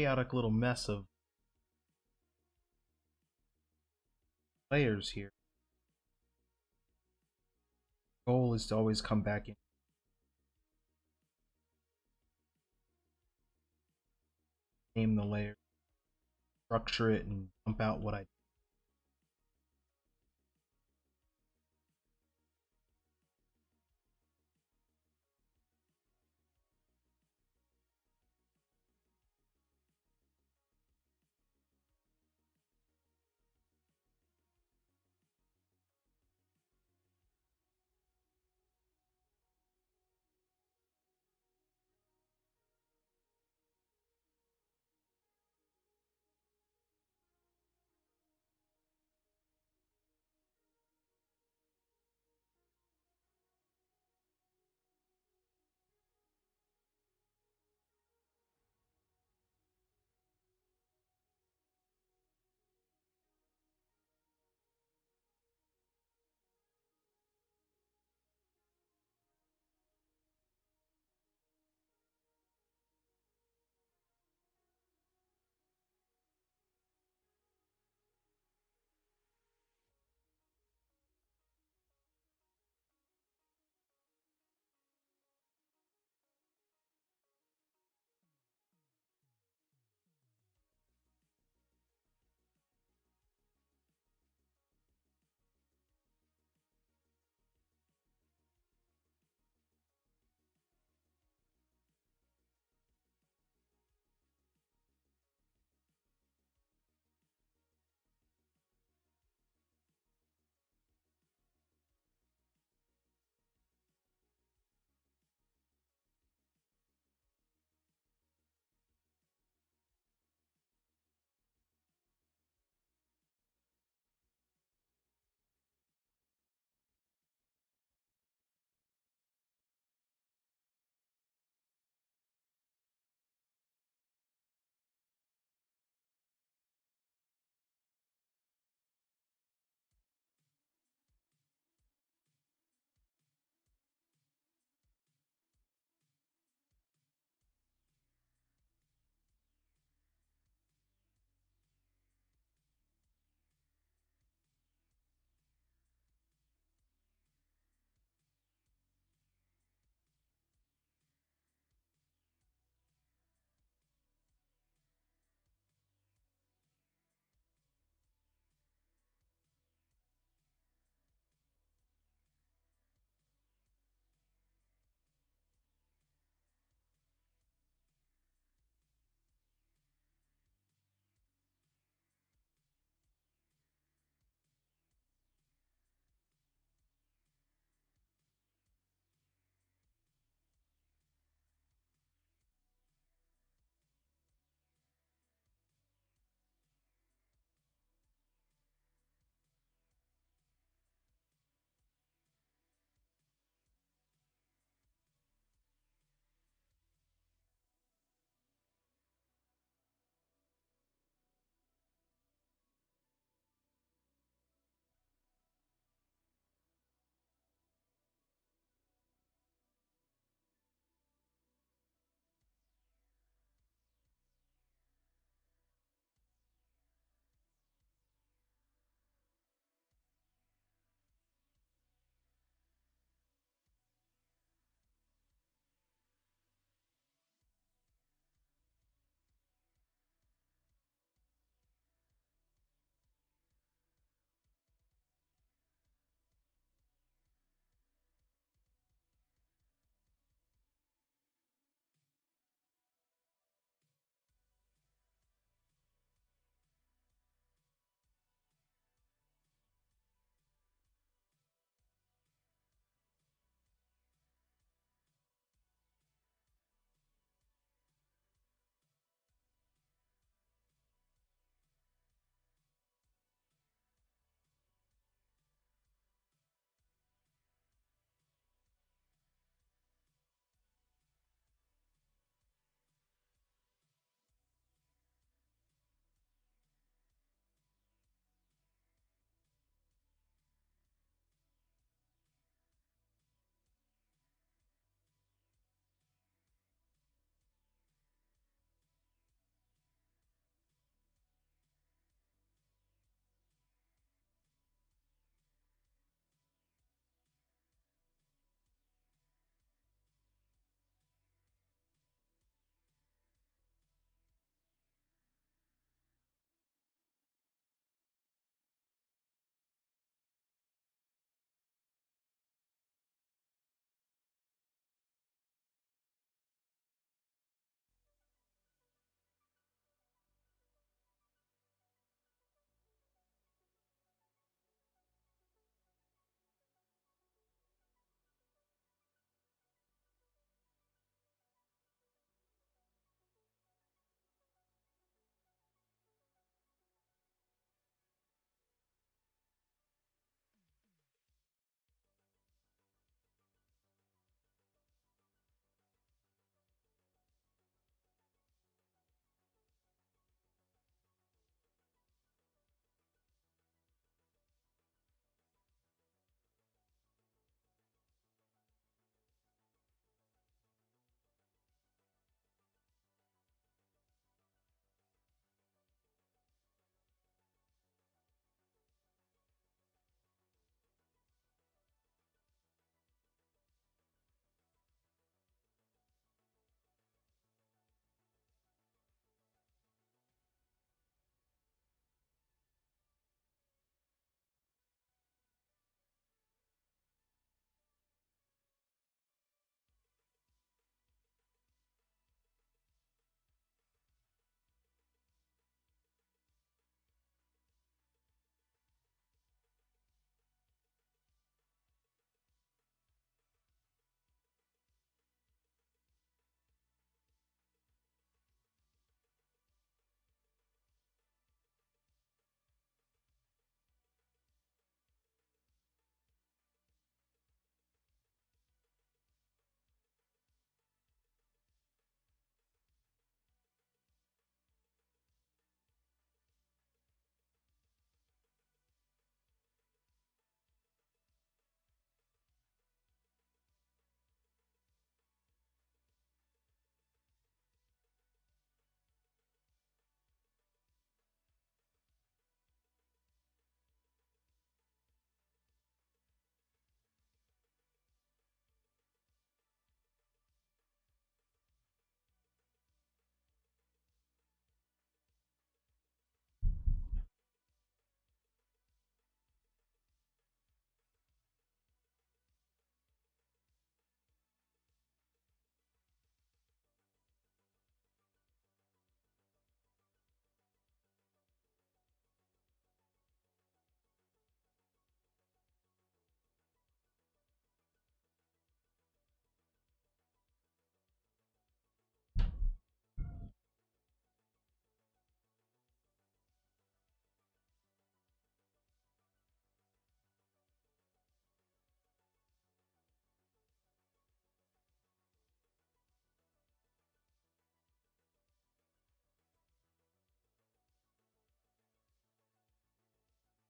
chaotic little mess of layers here. Goal is to always come back in, name the layer, structure it, and dump out what I.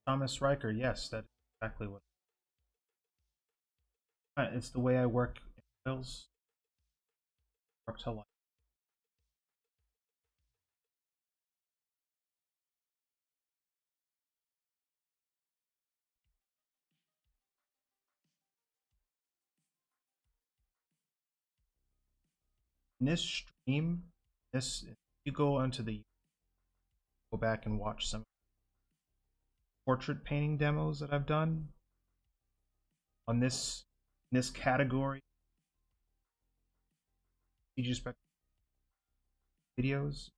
Thomas Riker, yes, that's exactly what it's the way I work in Wales, work to life. In this stream, this if you go onto the go back and watch some portrait painting demos that I've done on this category, CG Spec videos.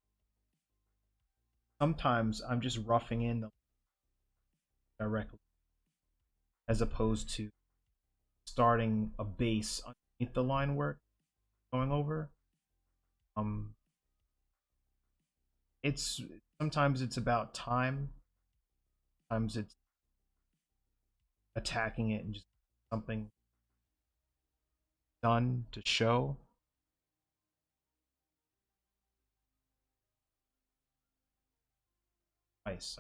Sometimes I'm just roughing in the directly as opposed to starting a base underneath the line work going over. Um, it's sometimes it's about time, sometimes it's attacking it and just something done to show. Nice.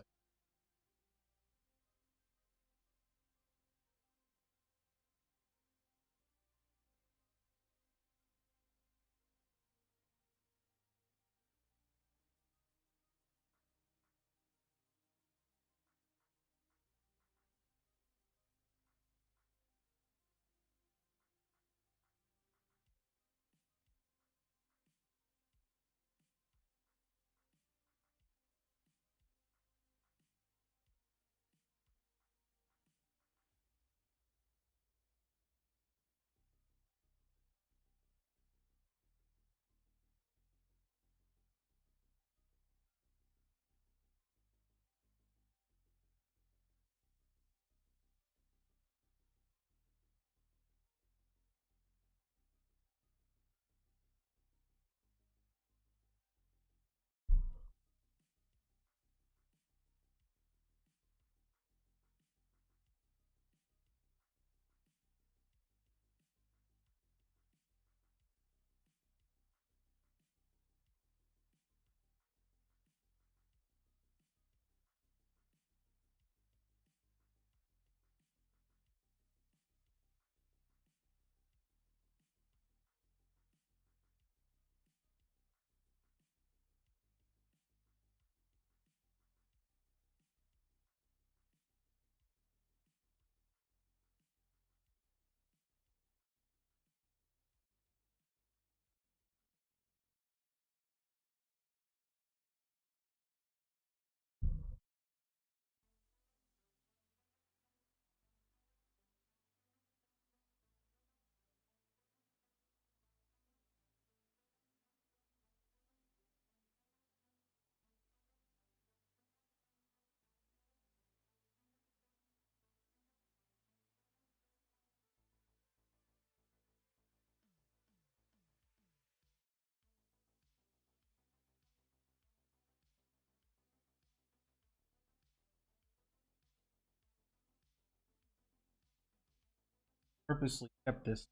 Purposely kept this.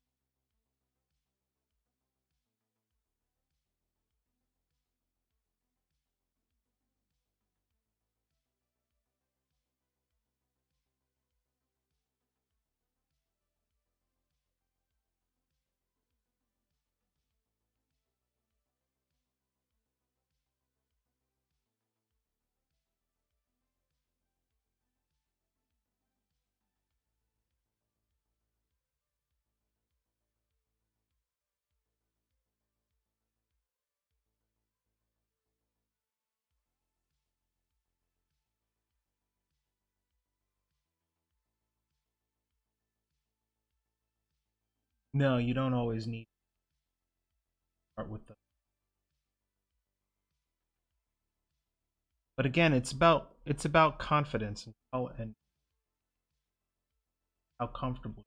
No, you don't always need to start with the. But again, it's about confidence and how comfortable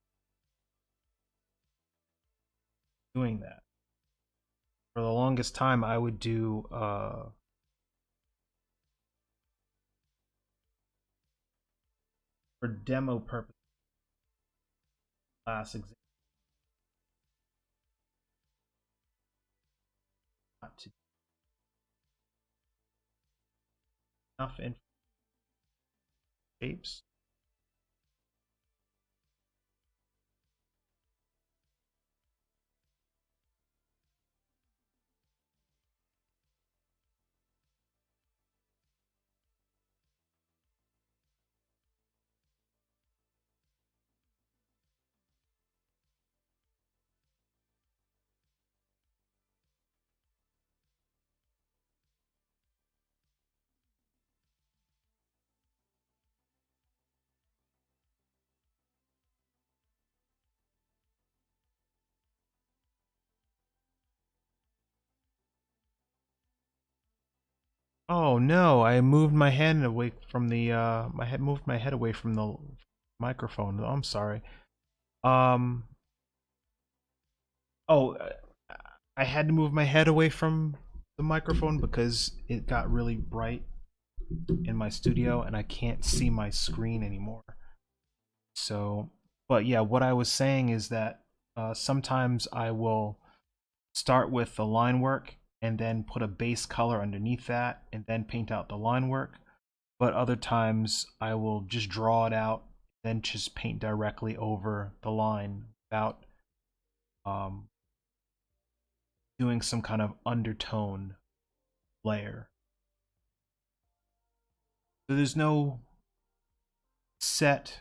doing that. For the longest time, I would do for demo purpose class exam not to enough information shapes. Oh no, I moved my hand away from the moved my head away from the microphone. I'm sorry. Um oh, I had to move my head away from the microphone because it got really bright in my studio and I can't see my screen anymore. So, but yeah, what I was saying is that sometimes I will start with the line work and then put a base color underneath that and then paint out the line work. But other times I will just draw it out, then just paint directly over the line without um, doing some kind of undertone layer. So there's no set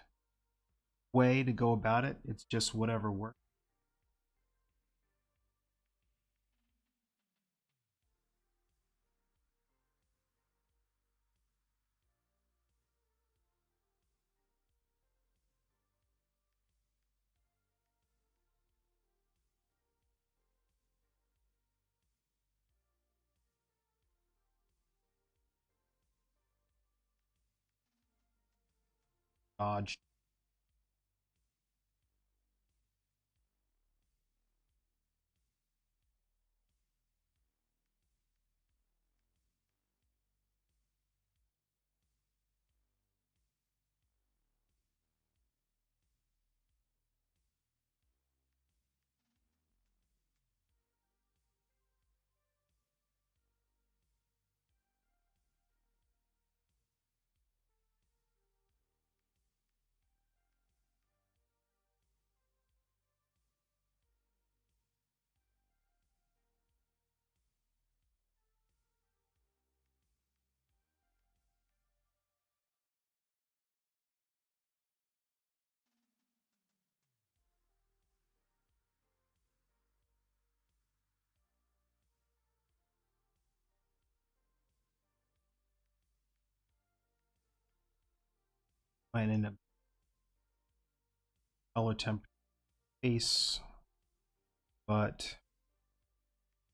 way to go about it. It's just whatever works. Dodge. Might end up color temp face, but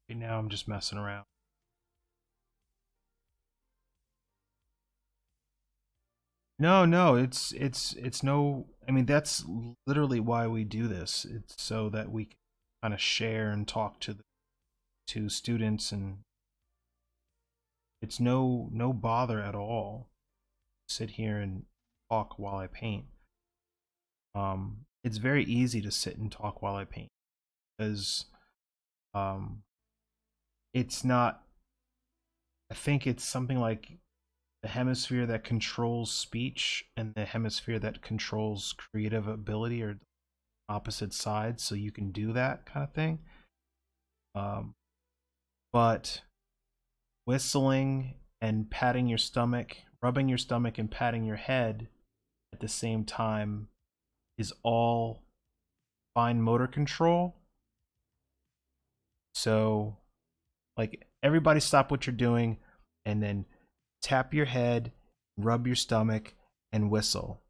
right now I'm just messing around. No, no, it's no. I mean, that's literally why we do this. It's so that we can kind of share and talk to students, and it's no bother at all. Sit here and talk while I paint. It's very easy to sit and talk while I paint because um, it's not. I think it's something like the hemisphere that controls speech and the hemisphere that controls creative ability or opposite sides, so you can do that kind of thing. Um, but whistling and patting your stomach, rubbing your stomach and patting your head at the same time is all fine motor control. So, like, everybody stop what you're doing and then tap your head, rub your stomach, and whistle.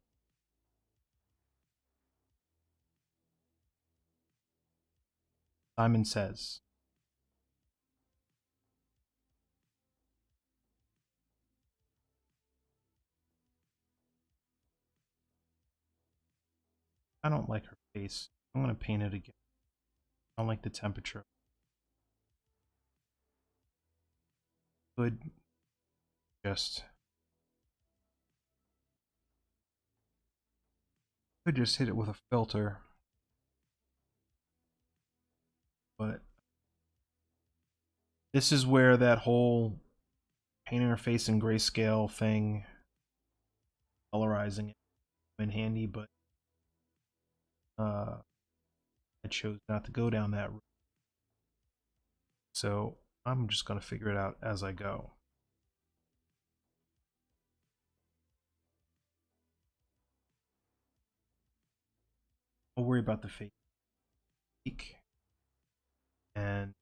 Simon Says. I don't like her face. I'm gonna paint it again. I don't like the temperature. Could just hit it with a filter, but this is where that whole painting her face in grayscale thing colorizing it in handy, but I chose not to go down that route. So I'm just going to figure it out as I go. I'll worry about the fake peak. And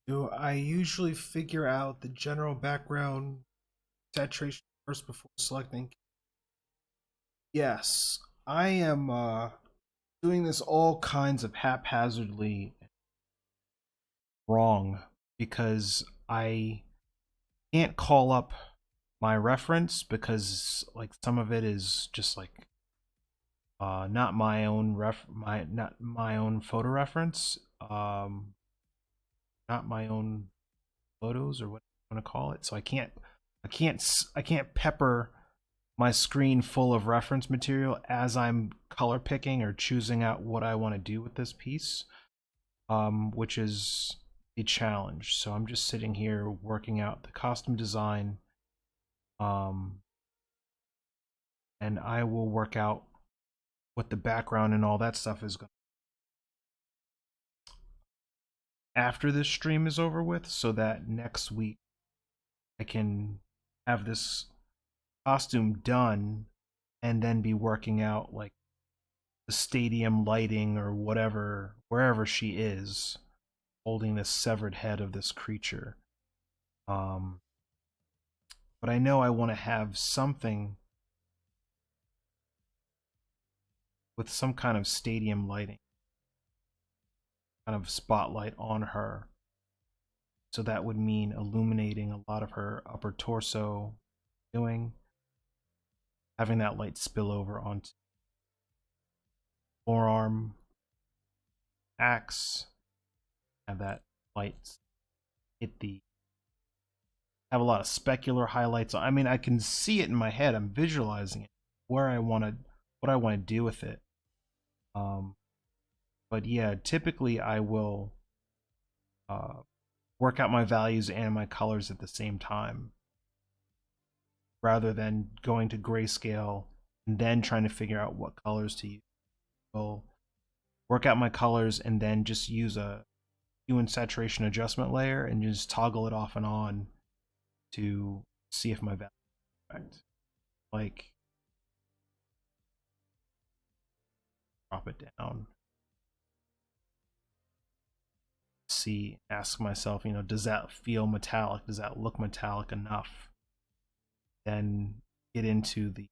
do I usually figure out the general background saturation first before selecting? Yes, I am doing this all kinds of haphazardly wrong because I can't call up my reference because like some of it is just like not my own not my own photo reference, not my own photos or what I want to call it. So I can't pepper my screen full of reference material as I'm color picking or choosing out what I want to do with this piece, which is a challenge. So I'm just sitting here working out the costume design, um, and I will work out what the background and all that stuff is going after this stream is over with, so that next week I can have this costume done and then be working out like the stadium lighting or whatever, wherever she is holding this severed head of this creature. um but I know I want to have something with some kind of stadium lighting, kind of spotlight on her, so that would mean illuminating a lot of her upper torso, doing having that light spill over onto forearm, axe, have that light hit the have a lot of specular highlights. I mean, I can see it in my head. I'm visualizing it, where I want to, what I want to do with it. Um, But yeah, typically I will work out my values and my colors at the same time, rather than going to grayscale and then trying to figure out what colors to use. I'll work out my colors and then just use a hue and saturation adjustment layer and just toggle it off and on to see if my value is correct. Like, drop it down. See, ask myself, does that feel metallic? Does that look metallic enough? Then get into the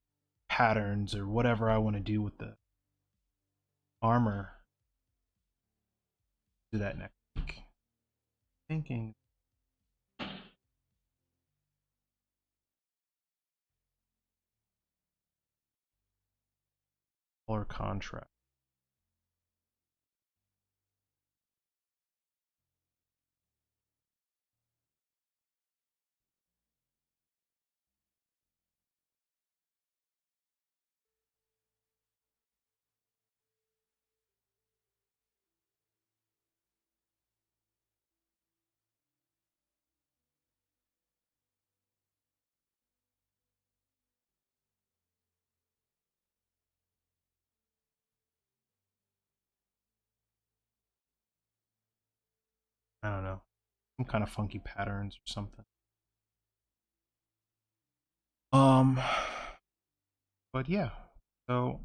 patterns or whatever I want to do with the armor. Do that next week. Thinking. Color contrast. I don't know. Some kind of funky patterns or something. Um, but yeah. So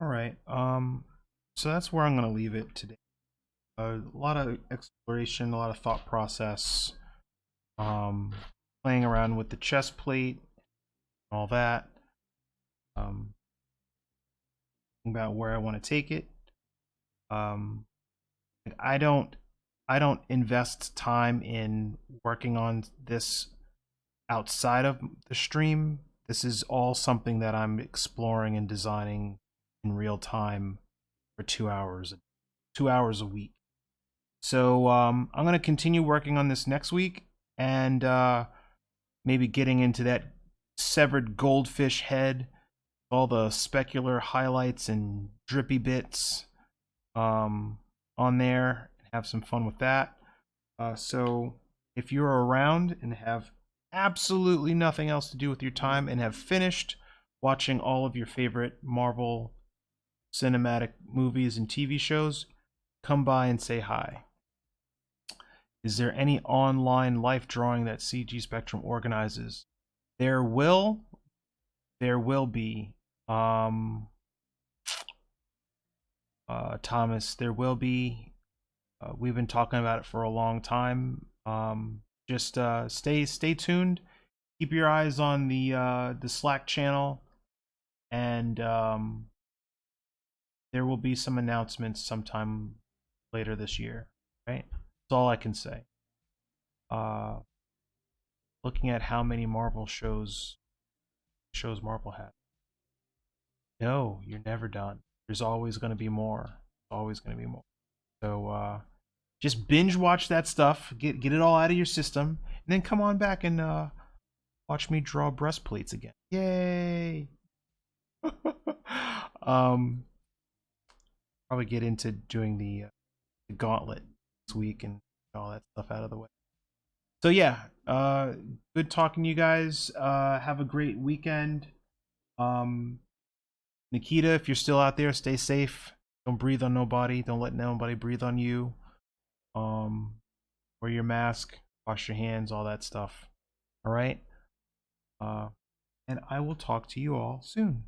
all right. So that's where I'm gonna leave it today. A lot of exploration, a lot of thought process, um, playing around with the chest plate, all that. Um, about where I want to take it. Um, I don't, I don't invest time in working on this outside of the stream. This is all something that I'm exploring and designing in real time for 2 hours, 2 hours a week. So I'm gonna continue working on this next week, and maybe getting into that severed goldfish head, all the specular highlights and drippy bits on there, and have some fun with that. So if you're around and have absolutely nothing else to do with your time and have finished watching all of your favorite Marvel cinematic movies and TV shows, come by and say hi. Is there any online life drawing that CG Spectrum organizes? There will be, Thomas. There will be. We've been talking about it for a long time. Just stay tuned. Keep your eyes on the Slack channel, and there will be some announcements sometime later this year. Right? That's all I can say. Uh, Looking at how many Marvel shows Marvel has. No, you're never done. There's always going to be more. Always going to be more. So just binge watch that stuff. Get it all out of your system, and then come on back and watch me draw breastplates again. Yay! Probably get into doing the gauntlet this week and get all that stuff out of the way. So yeah, good talking to you guys. Have a great weekend. Um, Nikita, if you're still out there, stay safe. Don't breathe on nobody. Don't let nobody breathe on you. Wear your mask. Wash your hands. All that stuff. All right. And I will talk to you all soon.